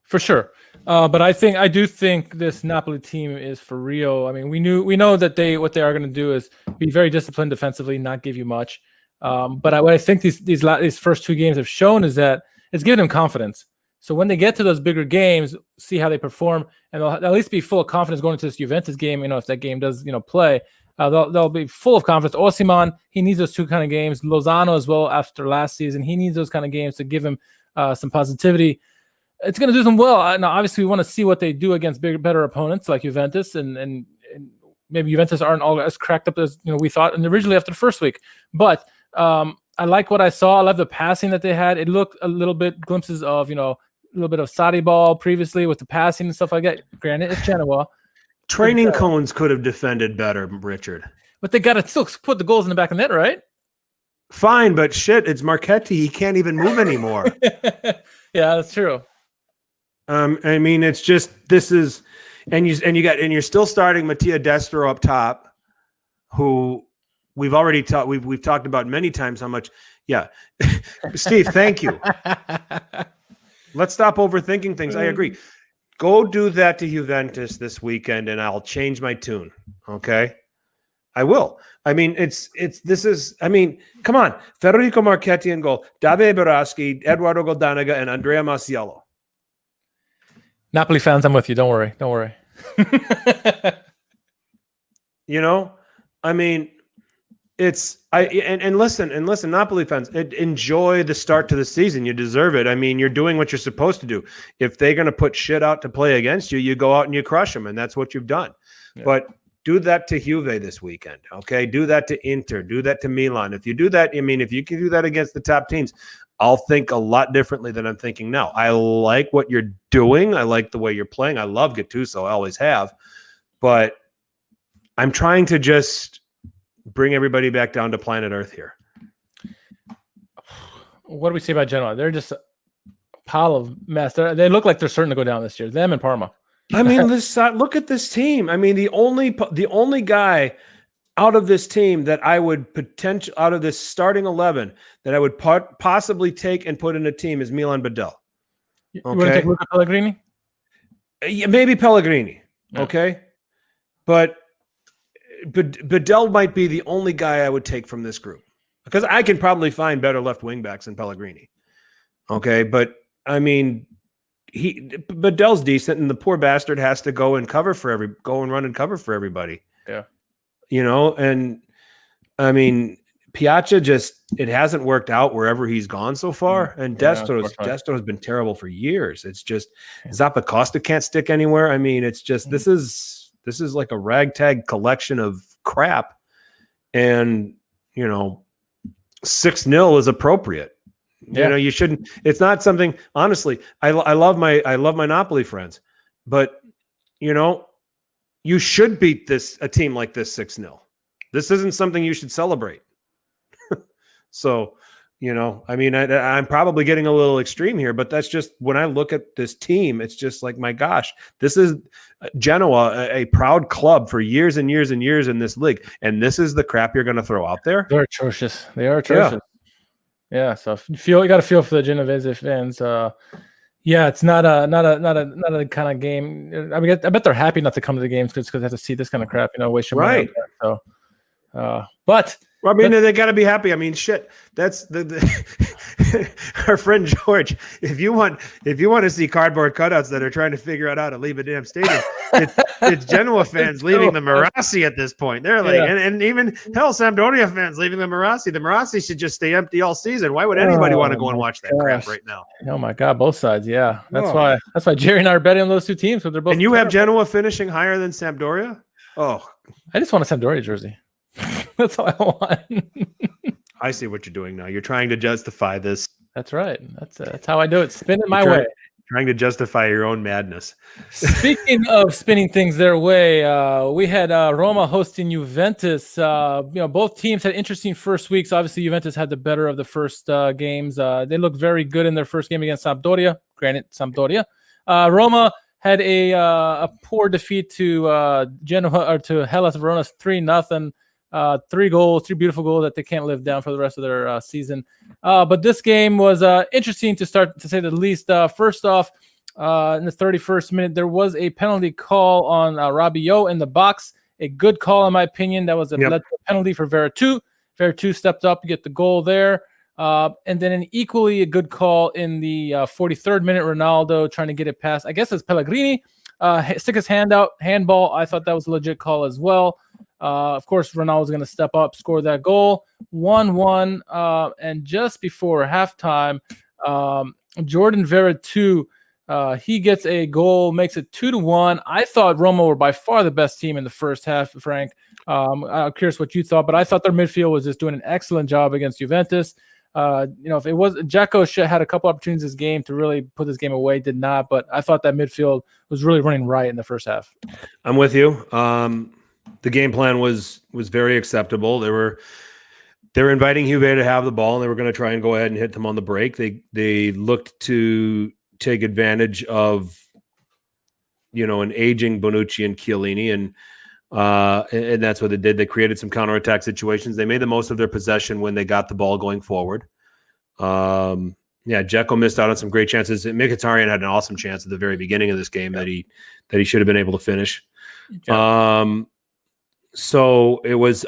Speaker 3: For sure. But I do think this Napoli team is for real. I mean, we know that what they are going to do is be very disciplined defensively, not give you much. But what I think these first two games have shown is that it's given them confidence. So when they get to those bigger games, see how they perform, and they'll at least be full of confidence going into this Juventus game. If that game does, play, They'll be full of confidence. Osimhen, he needs those two kind of games. Lozano as well after last season. He needs those kind of games to give him some positivity. It's going to do them well. Now, obviously, we want to see what they do against better opponents like Juventus, and maybe Juventus aren't all as cracked up as we thought and originally after the first week. But I like what I saw. I love the passing that they had. It looked a little bit glimpses of a little bit of Sarri ball previously with the passing and stuff like that. Granted, it's Genoa.
Speaker 2: Training cones could have defended better, Richard.
Speaker 3: But they got to still put the goals in the back of the net, right?
Speaker 2: Fine, but shit, it's Marchetti. He can't even move anymore.
Speaker 3: Yeah, that's true.
Speaker 2: I mean, it's just you're still starting Mattia Destro up top, who we've already we've talked about many times how much. Yeah, Steve, thank you. Let's stop overthinking things. I agree. Go do that to Juventus this weekend, and I'll change my tune. Okay, I will. I mean, come on. Federico Marchetti in goal, Davide Beraschi, Eduardo Goldanaga, and Andrea Masiello.
Speaker 3: Napoli fans, I'm with you. Don't worry. Don't worry.
Speaker 2: I mean, listen, Napoli fans, enjoy the start to the season. You deserve it. I mean, you're doing what you're supposed to do. If they're going to put shit out to play against you, you go out and you crush them, and that's what you've done. Yeah. But do that to Juve this weekend, okay? Do that to Inter. Do that to Milan. If you do that, I mean, if you can do that against the top teams, I'll think a lot differently than I'm thinking now. I like what you're doing. I like the way you're playing. I love Gattuso. I always have. But I'm trying to just bring everybody back down to planet Earth here.
Speaker 3: What do we say about Genoa? They're just a pile of mess. They look like they're certain to go down this year. Them and Parma.
Speaker 2: I mean, look at this team. I mean, the only guy out of this team that I would out of this starting 11 that I would possibly take and put in a team is Milan Badel. Okay?
Speaker 3: You want to take Luca Pellegrini?
Speaker 2: Yeah, maybe Pellegrini. Yeah. Okay, but Badel might be the only guy I would take from this group because I can probably find better left wing backs than Pellegrini. Okay, but I mean, Badel's decent, and the poor bastard has to go and run and cover for everybody.
Speaker 3: Yeah.
Speaker 2: And I mean, Piazza it hasn't worked out wherever he's gone so far. And Destro's been terrible for years. It's just Zappa Costa can't stick anywhere. I mean, it's just, this is like a ragtag collection of crap. And, 6-0 is appropriate.
Speaker 3: Yeah.
Speaker 2: You shouldn't, it's not something, honestly, I love my Napoli friends, but you should beat a team like this 6-0. This isn't something you should celebrate. So, I mean, I'm probably getting a little extreme here, but that's just when I look at this team, it's just like, my gosh, this is Genoa, a proud club for years and years and years in this league. And this is the crap you're going to throw out there.
Speaker 3: They're atrocious. They are atrocious. Yeah. So you got to feel for the Genovese fans. Yeah, it's not a kind of game. I mean, I bet they're happy not to come to the games because they have to see this kind of crap, waste your money. Right. So, but
Speaker 2: I mean, they got to be happy. I mean, shit. That's our friend George. If you want to see cardboard cutouts that are trying to figure out how to leave a damn stadium, it's Genoa fans leaving the Marassi at this point. They're like, and even Sampdoria fans leaving the Marassi. The Marassi should just stay empty all season. Why would anybody want to go and watch that crap right now?
Speaker 3: Oh my God, both sides. Yeah, that's why Jerry and I are betting on those two teams. They're both.
Speaker 2: And you have Genoa finishing higher than Sampdoria. Oh,
Speaker 3: I just want a Sampdoria jersey. That's all I want.
Speaker 2: I see what you're doing now. You're trying to justify this.
Speaker 3: That's right. That's how I do it. Spin it my way.
Speaker 2: Trying to justify your own madness.
Speaker 3: Speaking of spinning things their way, we had Roma hosting Juventus. Both teams had interesting first weeks. Obviously, Juventus had the better of the first games. They looked very good in their first game against Sampdoria. Granted, Sampdoria. Roma had a poor defeat to Genoa or to Hellas Verona's 3-0. 3 goals, 3 beautiful goals that they can't live down for the rest of their season. But this game was interesting to start, to say the least. First off, in the 31st minute, there was a penalty call on Rabiot in the box. A good call, in my opinion. That was led to a penalty for Veretout. Veretout stepped up to get the goal there. And then an equally a good call in the 43rd minute, Ronaldo trying to get it past, I guess it's Pellegrini. Stick his hand out, handball. I thought that was a legit call as well. Of course, Ronaldo's going to step up, score that goal, 1-1. And just before halftime, Jordan Veretout, he gets a goal, makes it 2-1. I thought Roma were by far the best team in the first half, Frank. I'm curious what you thought, but I thought their midfield was just doing an excellent job against Juventus. If it was Dzeko had a couple opportunities this game to really put this game away, did not. But I thought that midfield was really running right in the first half.
Speaker 2: I'm with you. The game plan was very acceptable. They were inviting Juve to have the ball, and they were going to try and go ahead and hit them on the break. They looked to take advantage of an aging Bonucci and Chiellini, and that's what they did. They created some counterattack situations. They made the most of their possession when they got the ball going forward. Dzeko missed out on some great chances. Mkhitaryan had an awesome chance at the very beginning of this game that he should have been able to finish. So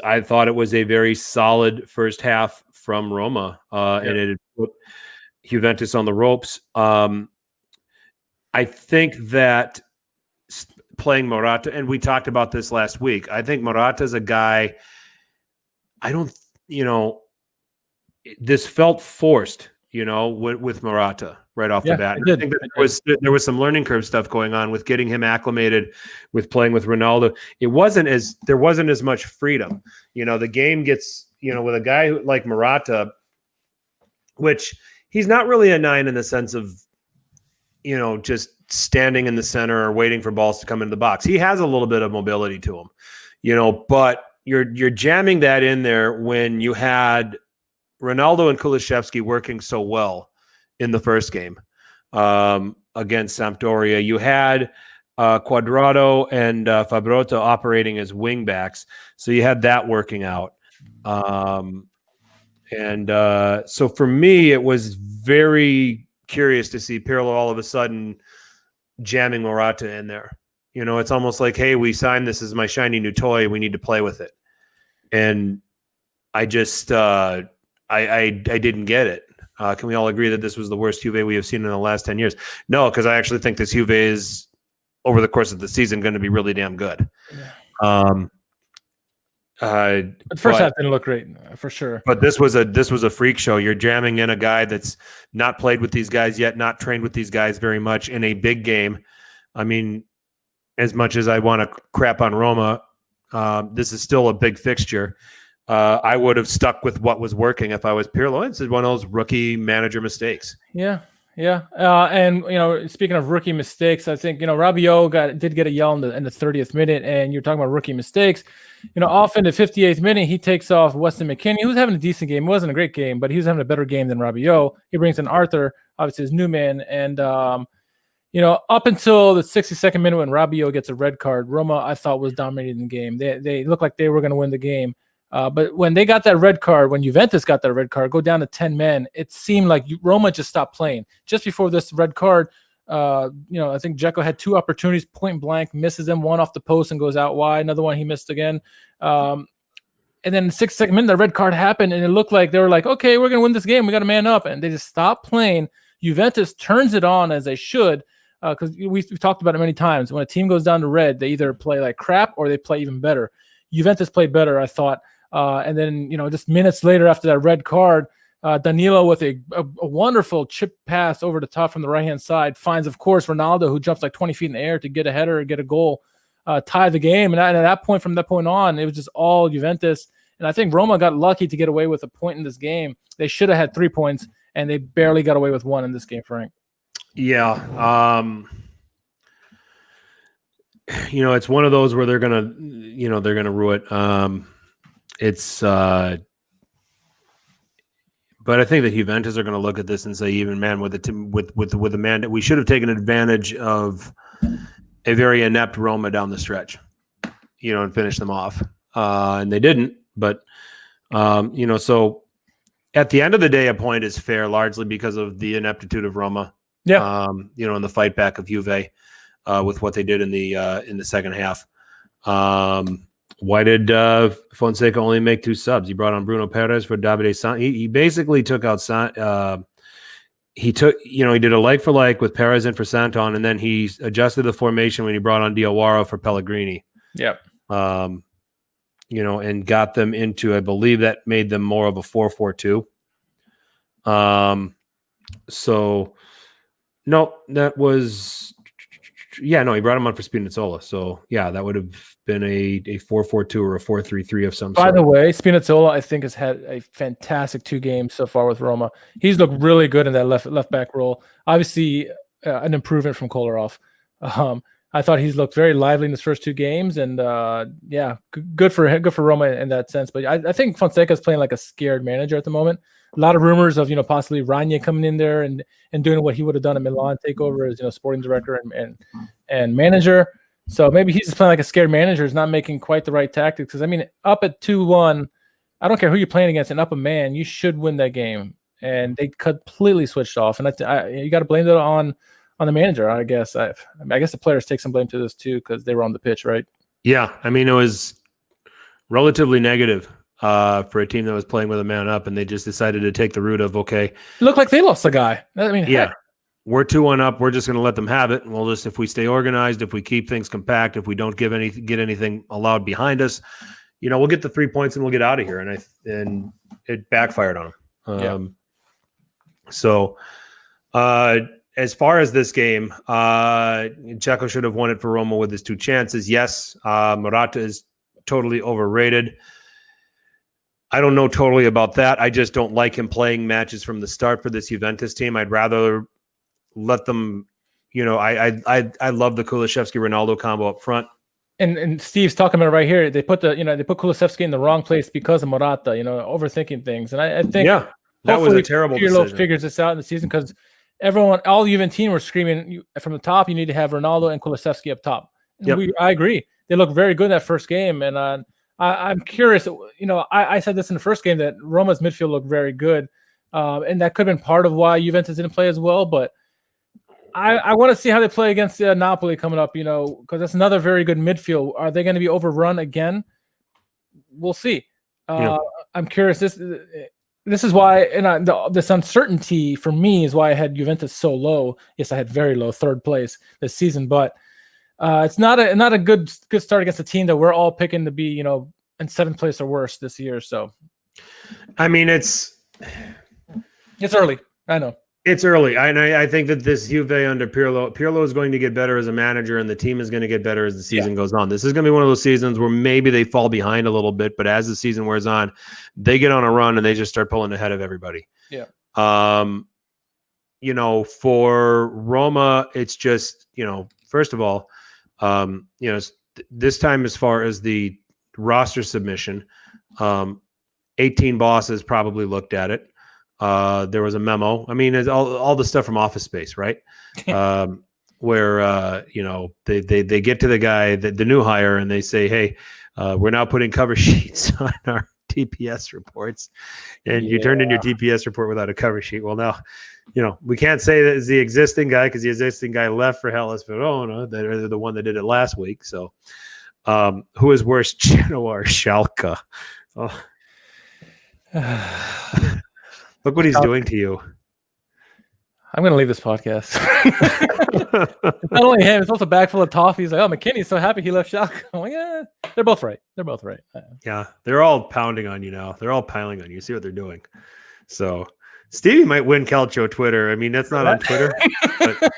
Speaker 2: I thought it was a very solid first half from Roma, and it put Juventus on the ropes. I think that playing Morata, and we talked about this last week, I think Morata's a guy, this felt forced, with Morata right off the bat. I think that there was some learning curve stuff going on with getting him acclimated with playing with Ronaldo. There wasn't as much freedom. The game gets, with a guy like Morata, which he's not really a 9 in the sense of, just standing in the center or waiting for balls to come into the box. He has a little bit of mobility to him, but you're jamming that in there when you had Ronaldo and Kulusevski working so well in the first game against Sampdoria. You had Cuadrado and Fabrotta operating as wing backs, so you had that working out. So for me, it was very curious to see Pirlo all of a sudden jamming Morata in there. It's almost like, hey, we signed this as my shiny new toy. We need to play with it. And I just I didn't get it. Can we all agree that this was the worst Juve we have seen in the last 10 years? No, because I actually think this Juve is, over the course of the season, going to be really damn good.
Speaker 3: Yeah. The first half didn't look great, for sure.
Speaker 2: But this was a freak show. You're jamming in a guy that's not played with these guys yet, not trained with these guys very much in a big game. I mean, as much as I want to crap on Roma, this is still a big fixture. I would have stuck with what was working if I was Pirlo. It's one of those rookie manager mistakes.
Speaker 3: Yeah. And speaking of rookie mistakes, I think Rabiot did get a yell in the 30th minute, and you're talking about rookie mistakes. Off in the 58th minute, he takes off Weston McKennie, who was having a decent game. It wasn't a great game, but he was having a better game than Rabiot. He brings in Arthur, obviously his new man, and up until the 62nd minute when Rabiot gets a red card, Roma I thought was dominating the game. They looked like they were going to win the game. But when they got that red card, when Juventus got that red card, go down to 10 men, it seemed like Roma just stopped playing. Just before this red card, I think Dzeko had 2 opportunities, point blank, misses them, one off the post and goes out wide, another one he missed again. And then in the 62nd minute, the red card happened, and it looked like they were like, okay, we're going to win this game. We got to man up. And they just stopped playing. Juventus turns it on as they should, because we've talked about it many times. When a team goes down to red, they either play like crap or they play even better. Juventus played better, I thought. And then, just minutes later after that red card, Danilo with a wonderful chip pass over the top from the right-hand side finds, of course, Ronaldo, who jumps like 20 feet in the air to get a header or get a goal, tie the game. And from that point on, it was just all Juventus. And I think Roma got lucky to get away with a point in this game. They should have had 3 points, and they barely got away with 1 in this game, Frank.
Speaker 2: Yeah. It's one of those where they're going to rue it. But I think that Juventus are going to look at this and say, even man, with the man, we should have taken advantage of a very inept Roma down the stretch, and finish them off. And they didn't. But so at the end of the day, a point is fair, largely because of the ineptitude of Roma.
Speaker 3: Yeah.
Speaker 2: And the fight back of Juve with what they did in the second half. Why did Fonseca only make 2 subs? He brought on Bruno Perez for Davide San. He basically took out he did a like for like with Perez in for Santon, and then he adjusted the formation when he brought on Diawara for Pellegrini.
Speaker 3: Yep.
Speaker 2: and got them into, I believe that made them more of a 4-4-2. So no, that was, he brought him on for Spinazzola. So yeah, that would have been a 4-4-2 or a 4-3-3 of some sort.
Speaker 3: By the way, Spinazzola, I think, has had a fantastic 2 games so far with Roma. He's looked really good in that left back role. Obviously, an improvement from Kolarov. I thought he's looked very lively in his first 2 games, and good for Roma in that sense. But I think Fonseca's playing like a scared manager at the moment. A lot of rumors of possibly Rania coming in there and doing what he would have done in Milan, take over as sporting director and manager. So maybe he's just playing like a scared manager, is not making quite the right tactics. Because I mean, up at 2-1, I don't care who you're playing against, and up a man, you should win that game. And they completely switched off, and you got to blame that on the manager, I guess. I guess the players take some blame to this too, because they were on the pitch, right?
Speaker 2: Yeah, I mean, it was relatively negative for a team that was playing with a man up, and they just decided to take the route of, okay,
Speaker 3: it looked like they lost the guy. I mean,
Speaker 2: yeah, we're 2-1 up. We're just going to let them have it. And we'll just, if we stay organized, if we keep things compact, if we don't get anything allowed behind us, we'll get the 3 points and we'll get out of here. And it backfired on them. So, as far as this game, Checo should have won it for Roma with his 2 chances. Yes, Morata is totally overrated. I don't know totally about that. I just don't like him playing matches from the start for this Juventus team. I'd rather let them, I love the Kulusevski-Ronaldo combo up front.
Speaker 3: And Steve's talking about it right here. They put Kulusevski in the wrong place because of Morata, overthinking things. And I think
Speaker 2: that was a terrible decision.
Speaker 3: Figures this out in the season, because all Juventine were screaming from the top, you need to have Ronaldo and Kulusevski up top. I agree. They looked very good in that first game. And I'm curious, I said this in the first game, that Roma's midfield looked very good. And that could have been part of why Juventus didn't play as well. But I want to see how they play against Napoli coming up, because that's another very good midfield. Are they going to be overrun again? We'll see. I'm curious. This is why, and this uncertainty for me is why I had Juventus so low. Yes, I had very low, 3rd place this season, but it's not a good start against a team that we're all picking to be, in 7th place or worse this year. So,
Speaker 2: I mean, it's
Speaker 3: early. I know.
Speaker 2: It's early. I think that this Juve under Pirlo is going to get better as a manager, and the team is going to get better as the season goes on. This is going to be one of those seasons where maybe they fall behind a little bit, but as the season wears on, they get on a run and they just start pulling ahead of everybody.
Speaker 3: Yeah.
Speaker 2: For Roma, it's just, first of all, this time as far as the roster submission, 18 bosses probably looked at it. There was a memo. I mean, it's all the stuff from Office Space, right? Where they get to the guy, the new hire, and they say, "Hey, we're now putting cover sheets on our TPS reports," and you turned in your TPS report without a cover sheet. Well, now, we can't say that it's the existing guy, because the existing guy left for Hellas Verona. They're the one that did it last week. So, who is worse, Genoa or Schalke? Oh. Look what he's doing to you.
Speaker 3: I'm going to leave this podcast. It's not only him, it's also a bag full of toffees. He's like, oh, McKinney's so happy he left Schalke. I'm like, yeah, they're both right.
Speaker 2: Yeah, they're all pounding on you now. They're all piling on you. See what they're doing. So Stevie might win Calcio Twitter. I mean, that's not on Twitter. But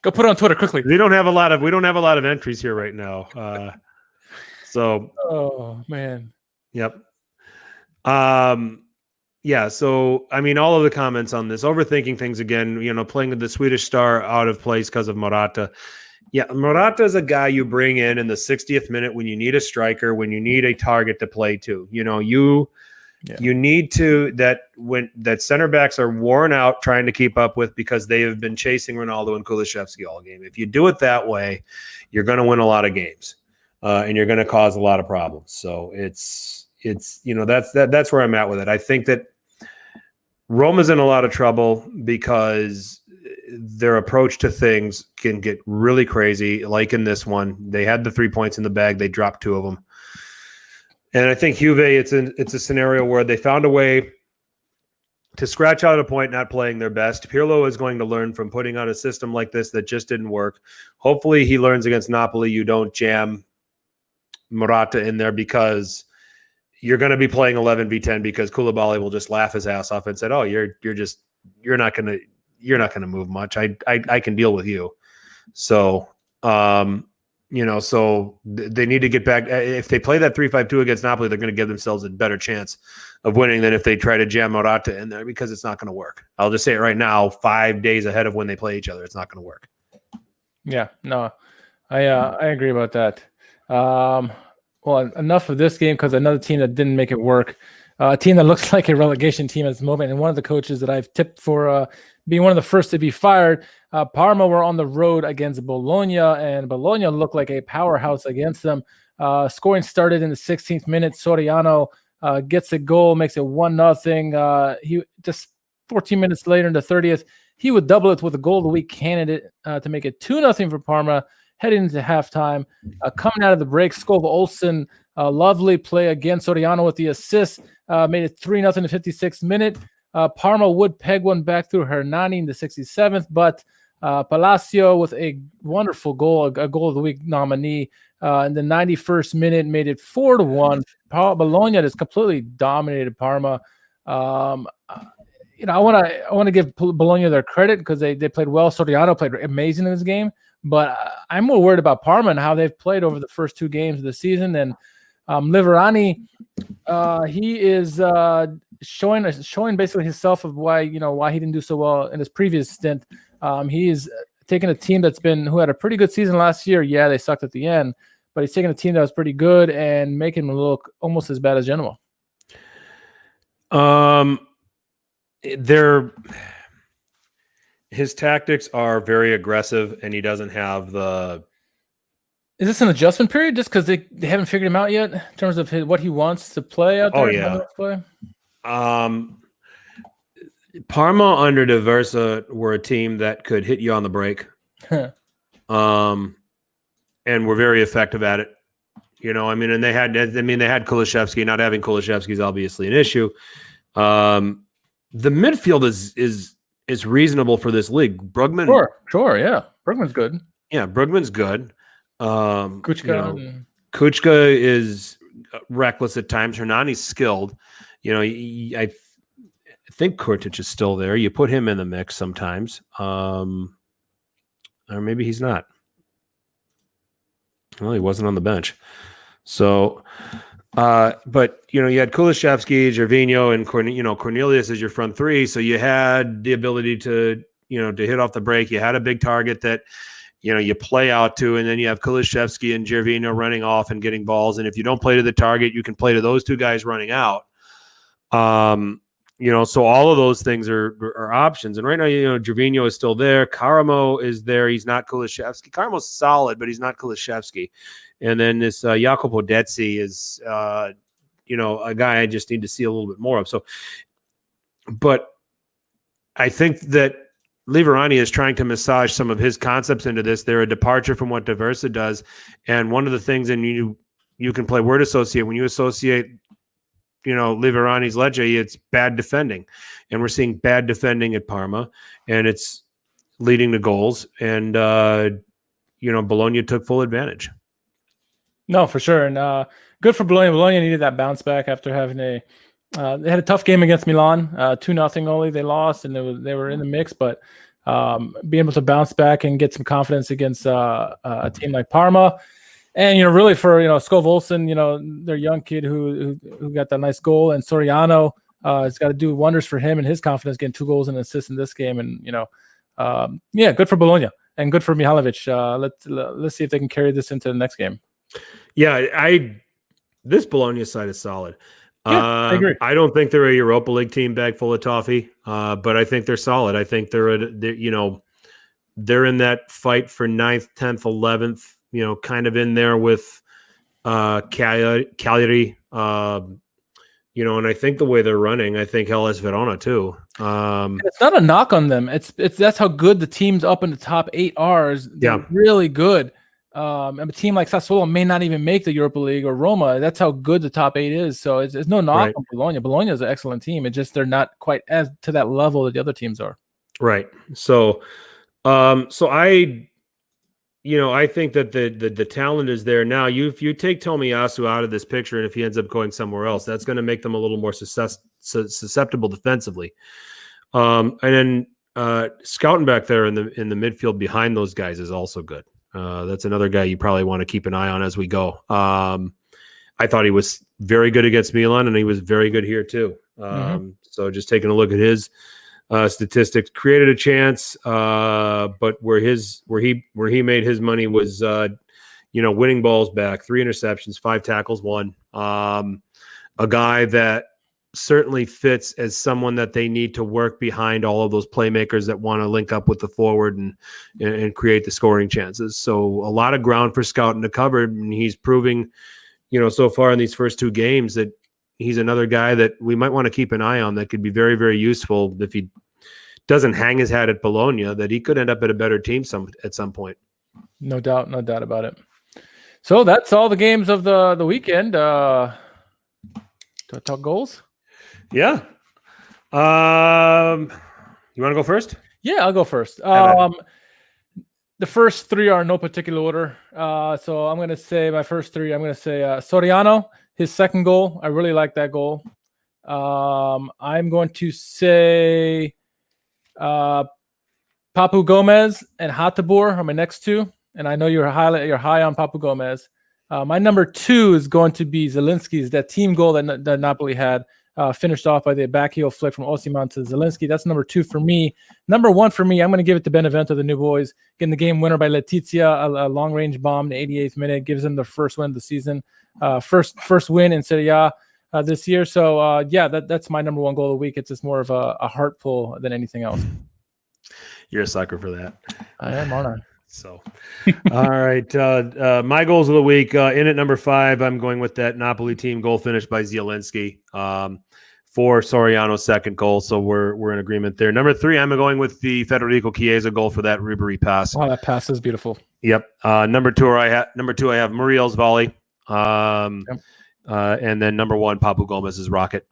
Speaker 3: go put it on Twitter quickly.
Speaker 2: We don't have a lot of entries here right now.
Speaker 3: Oh man.
Speaker 2: Yep. So I mean, all of the comments on this, overthinking things again, playing with the Swedish star out of place because of Morata. Yeah, Morata is a guy you bring in the 60th minute when you need a striker, when you need a target to play to. You need to that center backs are worn out trying to keep up with, because they have been chasing Ronaldo and Kulusevski all game. If you do it that way, you're going to win a lot of games, and you're going to cause a lot of problems. So it's that's where I'm at with it. I think that Roma's in a lot of trouble because their approach to things can get really crazy. Like in this one, they had the 3 points in the bag. They dropped 2 of them. And I think Juve, it's a scenario where they found a way to scratch out a point, not playing their best. Pirlo is going to learn from putting on a system like this that just didn't work. Hopefully he learns against Napoli. You don't jam Morata in there because you're going to be playing 11v10 because Koulibaly will just laugh his ass off and say, "Oh, you're not going to move much. I can deal with you." So, so they need to get back. If they play that 3-5-2 against Napoli, they're going to give themselves a better chance of winning than if they try to jam Morata in there, because it's not going to work. I'll just say it right now, 5 days ahead of when they play each other, it's not going to work.
Speaker 3: Yeah, no, I agree about that. Well, enough of this game, because another team that didn't make it work, a team that looks like a relegation team at this moment, and one of the coaches that I've tipped for being one of the first to be fired. Parma were on the road against Bologna, and Bologna looked like a powerhouse against them. Scoring started in the 16th minute. Soriano gets a goal, makes it 1-0. He just 14 minutes later in the 30th, he would double it with a goal of the week candidate to make it 2-0 for Parma, heading into halftime. Coming out of the break, Skov Olsen, lovely play again. Soriano with the assist, made it 3-0 in the 56th minute. Parma would peg one back through Hernani in the 67th, but Palacio with a wonderful goal, a goal of the week nominee in the 91st minute, made it 4-1. Bologna just completely dominated Parma. I want to give Bologna their credit because they played well. Soriano played amazing in this game, but I'm more worried about Parma and how they've played over the first 2 games of the season. And Liverani, he is showing basically himself of why he didn't do so well in his previous stint. He's taken a team who had a pretty good season last year. Yeah, they sucked at the end, but he's taken a team that was pretty good and making them look almost as bad as Genoa.
Speaker 2: His tactics are very aggressive, and he doesn't have the.
Speaker 3: Is this an adjustment period just because they haven't figured him out yet in terms of what he wants to play out there?
Speaker 2: Oh yeah. Parma under D'Aversa were a team that could hit you on the break, and were very effective at it. And they had Kulusevski. Not having Kulusevski is obviously an issue. The midfield is reasonable for this league. Brugman,
Speaker 3: sure, yeah, Brugman's good.
Speaker 2: Yeah, Brugman's good.
Speaker 3: Kuchka
Speaker 2: is reckless at times. Hernani's skilled. I think Kurtic is still there. You put him in the mix sometimes, or maybe he's not. Well, he wasn't on the bench. So, but you had Kulusevski, Gervinho, and Cornelius as your front three. So you had the ability to hit off the break. You had a big target that you play out to, and then you have Kulusevski and Gervinho running off and getting balls. And if you don't play to the target, you can play to those 2 guys running out. So all of those things are options. And right now, Gervinho is still there. Karamo is there. He's not Kulusevski. Karamo's solid, but he's not Kulusevski. And then this Jacopo Dezzi is, a guy I just need to see a little bit more of. So, but I think that Liverani is trying to massage some of his concepts into this. They're a departure from what D'Aversa does. And one of the things, and you can play word associate. When you associate Liverani's Lecce, it's bad defending, and we're seeing bad defending at Parma, and it's leading to goals. And Bologna took full advantage.
Speaker 3: No, for sure, and good for Bologna. Bologna needed that bounce back after having they had a tough game against Milan, 2-0 only. They lost, and they were in the mix, but being able to bounce back and get some confidence against a team like Parma. And really for Skov Olsen, their young kid who got that nice goal, and Soriano, it's got to do wonders for him and his confidence, getting 2 goals and an assist in this game. And good for Bologna and good for Mihalovic. Let's see if they can carry this into the next game.
Speaker 2: Yeah, this Bologna side is solid.
Speaker 3: Yeah, I agree.
Speaker 2: I don't think they're a Europa League team bag full of toffee, but I think they're solid. I think they're in that fight for 9th, 10th, 11th. Kind of in there with Cagliari, and I think the way they're running, I think Hellas Verona too.
Speaker 3: It's not a knock on them. It's that's how good the teams up in the top 8 are. They're really good. And a team like Sassuolo may not even make the Europa League, or Roma. That's how good the top 8 is. So it's no knock on Bologna. Bologna is an excellent team. It's just they're not quite as to that level that the other teams are.
Speaker 2: Right. So, I think that the talent is there now. If you take Tomiyasu out of this picture, and if he ends up going somewhere else, that's going to make them a little more susceptible defensively. And then scouting back there in the midfield behind those guys is also good. That's another guy you probably want to keep an eye on as we go. I thought he was very good against Milan, and he was very good here too. So just taking a look at his statistics, created a chance, but where he made his money was winning balls back, 3 interceptions, 5 tackles, 1. A guy that certainly fits as someone that they need to work behind all of those playmakers that want to link up with the forward and create the scoring chances. So a lot of ground for Scouten to cover, and he's proving, so far in these first 2 games that he's another guy that we might want to keep an eye on that could be very, very useful if he doesn't hang his hat at Bologna, that he could end up at a better team at some point.
Speaker 3: No doubt about it. So that's all the games of the weekend. Do I talk goals?
Speaker 2: Yeah. You want to go first?
Speaker 3: Yeah, I'll go first. The first 3 are in no particular order. So I'm going to say my first 3. I'm going to say Soriano, his second goal. I really like that goal. I'm going to say Papu Gomez and Hateboer are my next 2. And I know you're high on Papu Gomez. My number 2 is going to be Zielinski's, that team goal that Napoli had. Finished off by the back heel flick from Osimhen to Zielinski. That's number 2 for me. Number 1 for me, I'm going to give it to Benevento, the new boys, getting the game winner by Letizia, a long-range bomb in the 88th minute, gives them the first win of the season, first win in Serie A this year. So, that's my number 1 goal of the week. It's just more of a heart pull than anything else.
Speaker 2: You're a sucker for that.
Speaker 3: I am, aren't I?
Speaker 2: So, all right. My goals of the week, in at number 5, I'm going with that Napoli team goal finish by Zielinski for Soriano's second goal. So we're in agreement there. Number 3, I'm going with the Federico Chiesa goal for that Ribery pass.
Speaker 3: Wow, that pass is beautiful.
Speaker 2: Yep. Number 2, I have Muriel's volley. And then number 1, Papu Gomez's rocket.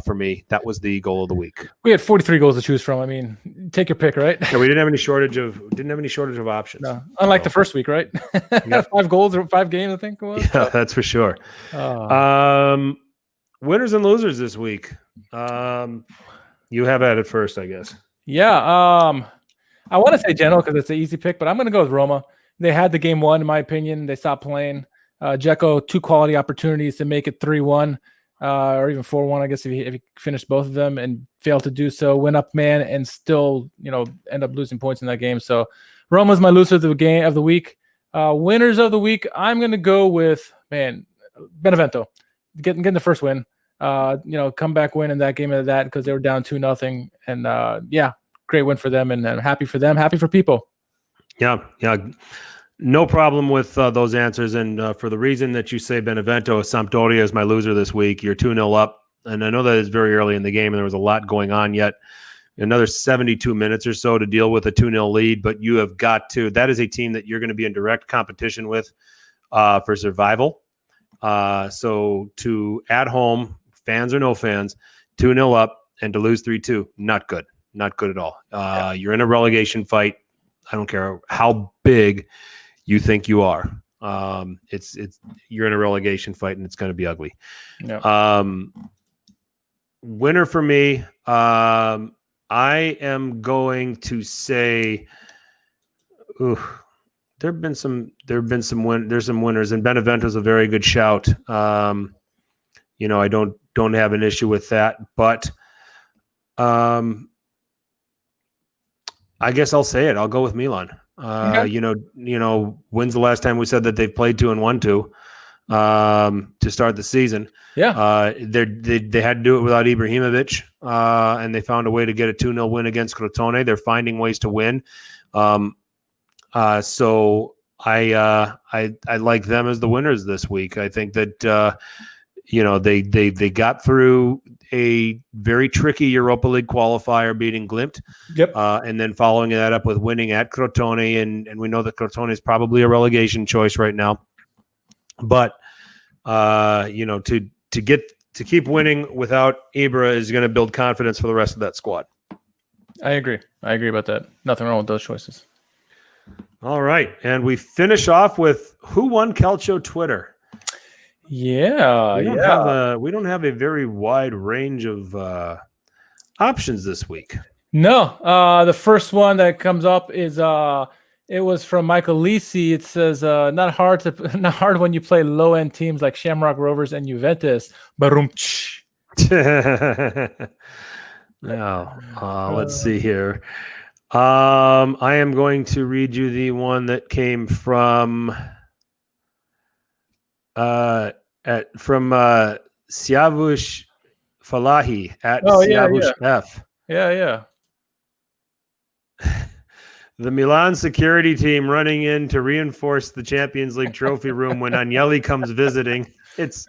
Speaker 2: For me, that was the goal of the week.
Speaker 3: We had 43 goals to choose from. I mean, take your pick, right?
Speaker 2: Yeah, we didn't have any shortage of options.
Speaker 3: No, unlike the first week, right? Yep. 5 goals or 5 games, I think it was.
Speaker 2: Yeah, that's for sure. Winners and losers this week. You have at it first, I guess.
Speaker 3: Yeah. I want to say Genoa because it's an easy pick, but I'm going to go with Roma. They had the game won, in my opinion. They stopped playing. Dzeko, 2 quality opportunities to make it 3-1. Or even 4-1, I guess, if he finished both of them and failed to do so, went up man and still, end up losing points in that game. So Roma's my loser of the week. Winners of the week, I'm going to go with, Benevento. Getting the first win. Comeback win in that game of that because they were down 2-0. And great win for them, and I'm happy for them, happy for people.
Speaker 2: Yeah. No problem with those answers. And for the reason that you say Benevento, Sampdoria is my loser this week. You're 2-0 up. And I know that it's very early in the game and there was a lot going on yet. Another 72 minutes or so to deal with a 2-0 lead. But you have got to – that is a team that you're going to be in direct competition with for survival. So to at home, fans or no fans, 2-0 up and to lose 3-2, not good. Not good at all. You're in a relegation fight. I don't care how big – you think you are. You're in a relegation fight and it's going to be ugly. Yeah. Winner for me, I am going to say, there've been some winners, and Benevento's a very good shout. I don't have an issue with that, but I guess I'll say it. I'll go with Milan. Okay. When's the last time we said that they've played 2 and won 2 to start the season?
Speaker 3: Yeah.
Speaker 2: They had to do it without Ibrahimovic, and they found a way to get a 2-0 win against Crotone. They're finding ways to win. So I like them as the winners this week. I think that they got through a very tricky Europa League qualifier, beating Glimt.
Speaker 3: Yep.
Speaker 2: And then following that up with winning at Crotone, and we know that Crotone is probably a relegation choice right now. But to keep winning without Ibra is going to build confidence for the rest of that squad.
Speaker 3: I agree about that. Nothing wrong with those choices.
Speaker 2: All right, and we finish off with who won Calcio Twitter.
Speaker 3: Yeah,
Speaker 2: We don't have a very wide range of options this week.
Speaker 3: No, the first one that comes up is it was from Michael Lisi. It says not hard when you play low end teams like Shamrock Rovers and Juventus. Barumch.
Speaker 2: Now, let's see here. I am going to read you the one that came from Siavush Falahi at Siavush F.
Speaker 3: Yeah.
Speaker 2: The Milan security team running in to reinforce the Champions League trophy room when Agnelli comes visiting. It's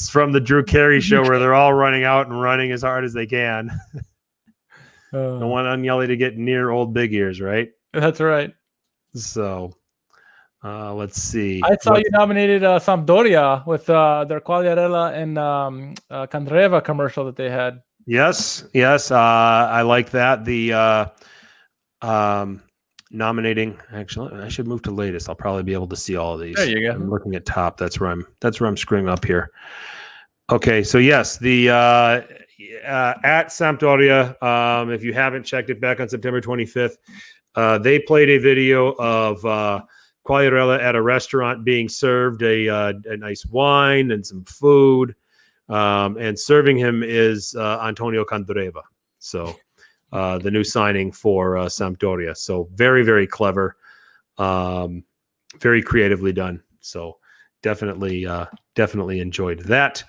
Speaker 2: from the Drew Carey show where they're all running out and running as hard as they can. Don't want Agnelli to get near old Big Ears, right?
Speaker 3: That's right.
Speaker 2: So let's see.
Speaker 3: I saw you nominated Sampdoria with their Quagliarella and Candreva commercial that they had.
Speaker 2: Yes. I like that. The nominating. Actually, I should move to latest. I'll probably be able to see all of these.
Speaker 3: There you go.
Speaker 2: I'm looking at top. That's where I'm screwing up here. Okay, so yes, the at Sampdoria. If you haven't checked it, back on September 25th, they played a video of Quagliarella at a restaurant being served a nice wine and some food, and serving him is Antonio Candreva. So. The new signing for Sampdoria. So very, very clever, very creatively done. So definitely enjoyed that.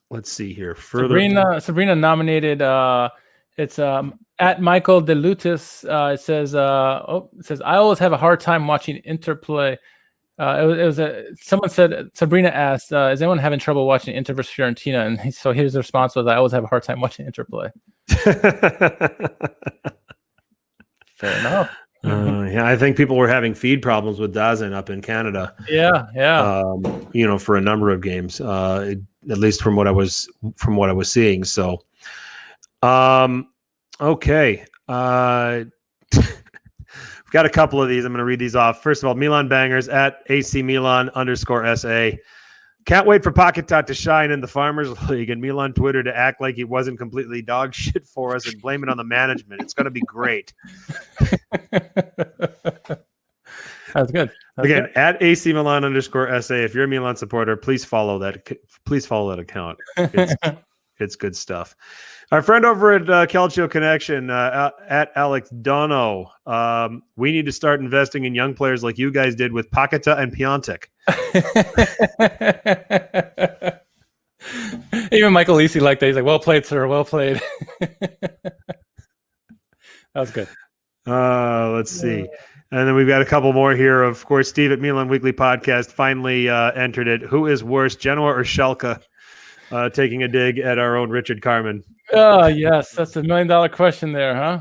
Speaker 2: Let's see here. Further,
Speaker 3: Sabrina nominated. It's at Michael DeLutis. It says I always have a hard time watching Interplay. Someone said, Sabrina asked, is anyone having trouble watching Inter versus Fiorentina? And so his response was, I always have a hard time watching Interplay. Fair enough.
Speaker 2: Yeah, I think people were having feed problems with Dazen up in Canada.
Speaker 3: Yeah.
Speaker 2: For a number of games, at least from what I was seeing. So, okay. Got a couple of these. I'm going to read these off. First of all, Milan Bangers at AC Milan _SA. Can't wait for Paquetá to shine in the Farmers League and Milan Twitter to act like he wasn't completely dog shit for us and blame it on the management. It's going to be great.
Speaker 3: That's good.
Speaker 2: Again, at AC Milan _SA. If you're a Milan supporter, please follow that account. It's good stuff. Our friend over at Calcio Connection, at Alex Dono, we need to start investing in young players like you guys did with Paquetá and Piontek.
Speaker 3: Even Michael Lisi liked that. He's like, well played, sir. Well played. That was good.
Speaker 2: Let's see. And then we've got a couple more here. Of course, Steve at Milan Weekly Podcast finally entered it. Who is worse, Genoa or Schalke? Taking a dig at our own Richard Carmen.
Speaker 3: Oh, yes. That's $1 million question there, huh?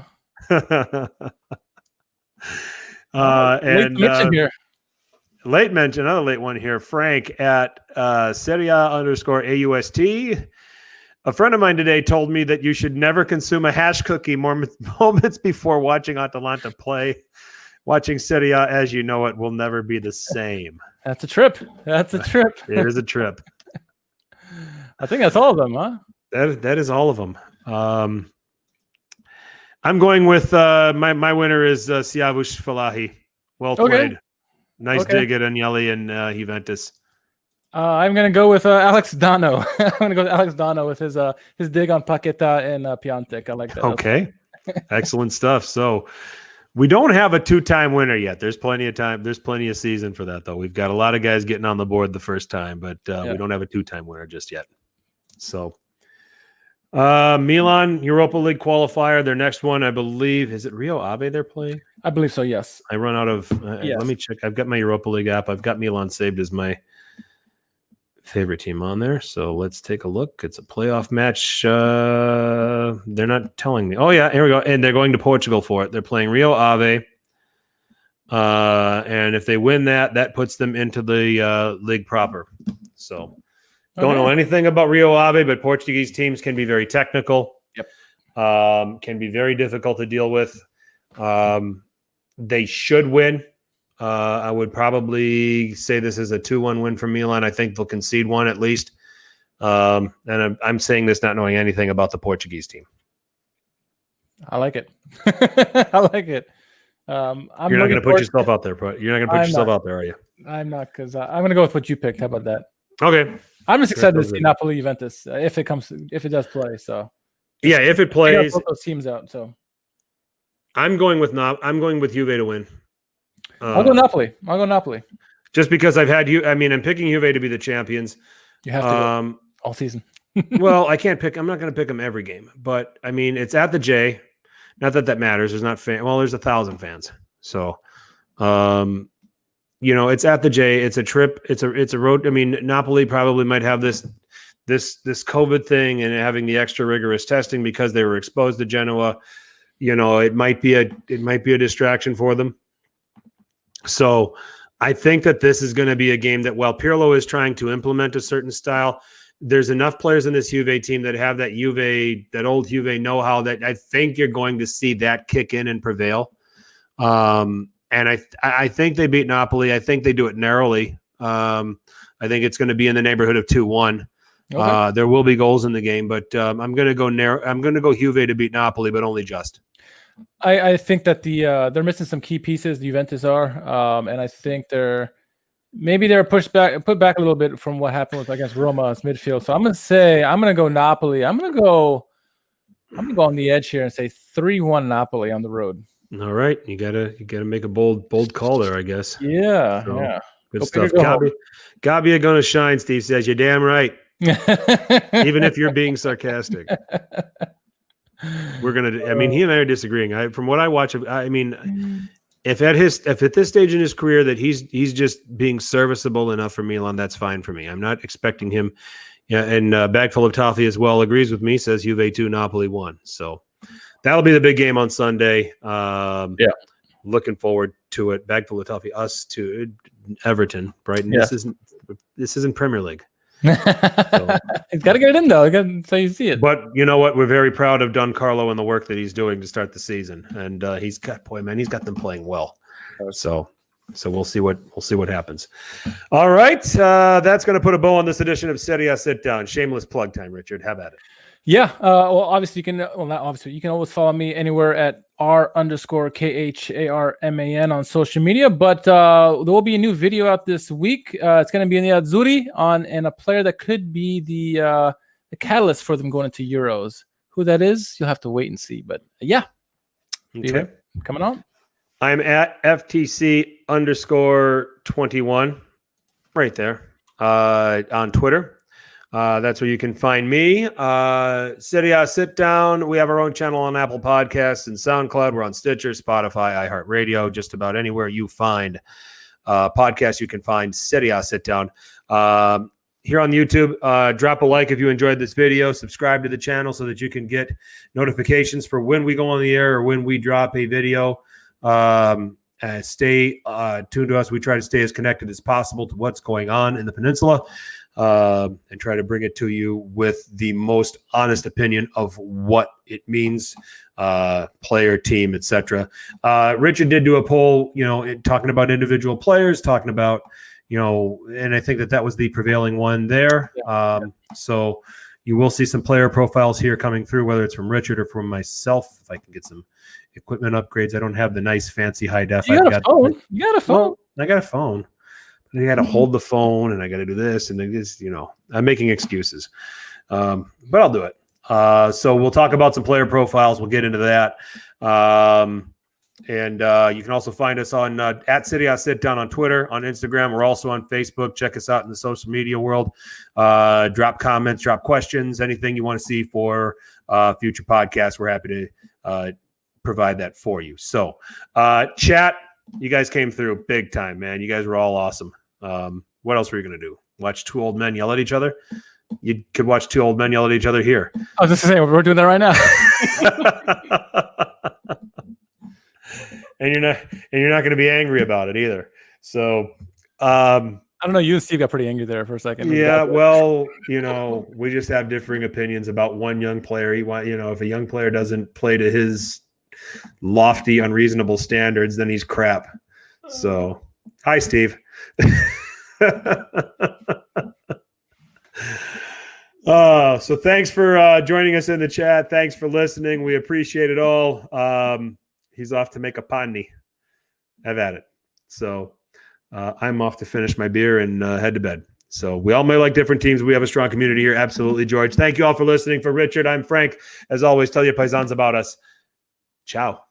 Speaker 2: And
Speaker 3: here.
Speaker 2: Late mention, another late one here. Frank at Serie _AUST. A friend of mine today told me that you should never consume a hash cookie moments before watching Atalanta play. Watching Serie A as you know it will never be the same.
Speaker 3: That's a trip. It
Speaker 2: is a trip.
Speaker 3: I think that's all of them, huh?
Speaker 2: That is all of them. I'm going with my winner is Siavush Falahi. Well played. Nice dig at Agnelli and Juventus.
Speaker 3: I'm going to go with Alex Dono. I'm going to go with Alex Dono with his dig on Paquetá and Piontek. I like that.
Speaker 2: Okay. Excellent stuff. So we don't have a two-time winner yet. There's plenty of time. There's plenty of season for that, though. We've got a lot of guys getting on the board the first time, but we don't have a two-time winner just yet. So Milan Europa League qualifier. Their next one, I believe, is it Rio Ave they're playing?
Speaker 3: I believe so, yes.
Speaker 2: I run out of let me check. I've got my Europa League app. I've got Milan saved as my favorite team on there. So let's take a look. It's a playoff match. They're not telling me. Oh, yeah, here we go. And they're going to Portugal for it. They're playing Rio Ave. And if they win that puts them into the league proper. So don't know anything about Rio Ave, but Portuguese teams can be very technical.
Speaker 3: Yep.
Speaker 2: Can be very difficult to deal with. They should win. I would probably say this is a 2-1 win for Milan. I think they'll concede one at least. And I'm saying this not knowing anything about the Portuguese team.
Speaker 3: I like it. I like it.
Speaker 2: You're not going to put yourself out there. You're not going to put yourself out there, are you?
Speaker 3: I'm not, because I'm going to go with what you picked. How about that?
Speaker 2: Okay.
Speaker 3: I'm just excited to see Napoli Juventus if it does play. So
Speaker 2: yeah, if it plays,
Speaker 3: both those teams out. So
Speaker 2: I'm going with Juve to win.
Speaker 3: I'll go Napoli.
Speaker 2: Just because I've had you. I mean, I'm picking Juve to be the champions.
Speaker 3: You have to go all season.
Speaker 2: Well, I can't pick. I'm not going to pick them every game, but I mean, it's at the J. Not that matters. There's not there's 1,000 fans. So, it's at the J. It's a trip. It's a road. I mean, Napoli probably might have this COVID thing and having the extra rigorous testing because they were exposed to Genoa. It might be a distraction for them. So, I think that this is going to be a game that while Pirlo is trying to implement a certain style, there's enough players in this Juve team that have that old Juve know-how that I think you're going to see that kick in and prevail. And I think they beat Napoli. I think they do it narrowly. I think it's going to be in the neighborhood of 2-1. Okay. There will be goals in the game, but I'm going to go narrow. I'm going to go Juve to beat Napoli, but only just.
Speaker 3: I think that they're missing some key pieces. The Juventus are, and I think they're put back a little bit from what happened against Roma's midfield. So I'm gonna go Napoli. I'm gonna go on the edge here and say 3-1 Napoli on the road.
Speaker 2: All right, you gotta make a bold call there, I guess.
Speaker 3: Yeah,
Speaker 2: so,
Speaker 3: yeah.
Speaker 2: Good stuff. Gabbia gonna shine. Steve says you're damn right. Even if you're being sarcastic. We're gonna. I mean, he and I are disagreeing. From what I watch, I mean, if at this stage in his career that he's just being serviceable enough for Milan, that's fine for me. I'm not expecting him. Yeah, and Bagful of Toffee as well agrees with me. Says Juve 2, Napoli 1. So that'll be the big game on Sunday. Looking forward to it. Bagful of Toffee, us to Everton, Brighton. Yeah. This isn't Premier League.
Speaker 3: So, he's got to get it in though, so you see it.
Speaker 2: But you know what? We're very proud of Don Carlo and the work that he's doing to start the season, and he's got them playing well. So we'll see what happens. All right, that's going to put a bow on this edition of Serie Sit Down. Shameless plug time, Richard. Have at it.
Speaker 3: Yeah. Well, obviously you can. Well, not obviously. You can always follow me anywhere at R_KHARMAN on social media. But there will be a new video out this week. It's going to be in the Azzurri and a player that could be the catalyst for them going into Euros. Who that is, you'll have to wait and see. But yeah,
Speaker 2: okay.
Speaker 3: Coming on.
Speaker 2: I'm at FTC_21 right there on Twitter. That's where you can find me. Serie Sit Down. We have our own channel on Apple Podcasts and SoundCloud. We're on Stitcher, Spotify, iHeartRadio, just about anywhere you find podcasts. You can find Serie Sit Down. Here on YouTube, drop a like if you enjoyed this video. Subscribe to the channel so that you can get notifications for when we go on the air or when we drop a video. Stay tuned to us. We try to stay as connected as possible to what's going on in the peninsula. And try to bring it to you with the most honest opinion of what it means, player, team, etc. Richard did do a poll, talking about individual players, talking about, and I think that was the prevailing one there. So you will see some player profiles here coming through, whether it's from Richard or from myself. If I can get some equipment upgrades, I don't have the nice fancy high def.
Speaker 3: You got a phone.
Speaker 2: Well, I got a phone. I got to hold the phone, and I got to do this, and this. I'm making excuses, but I'll do it. So we'll talk about some player profiles. We'll get into that, and you can also find us on at Serie Sit Down on Twitter, on Instagram. We're also on Facebook. Check us out in the social media world. Drop comments, drop questions, anything you want to see for future podcasts. We're happy to provide that for you. So, chat. You guys came through big time, man. You guys were all awesome. What else were you going to do? Watch two old men yell at each other? You could watch two old men yell at each other here.
Speaker 3: I was just saying, we're doing that right now.
Speaker 2: and you're not going to be angry about it either. So, I
Speaker 3: don't know. You and Steve got pretty angry there for a second.
Speaker 2: Yeah, well, we just have differing opinions about one young player. If a young player doesn't play to his lofty, unreasonable standards, then he's crap. So, hi, Steve. So thanks for joining us in the chat. Thanks for listening. We appreciate it all. He's off to make a panni. Have at it. So I'm off to finish my beer and head to bed. So we all may like different teams. We have a strong community here. Absolutely, George. Thank you all for listening. For Richard, I'm Frank. As always, tell your paisans about us. Ciao.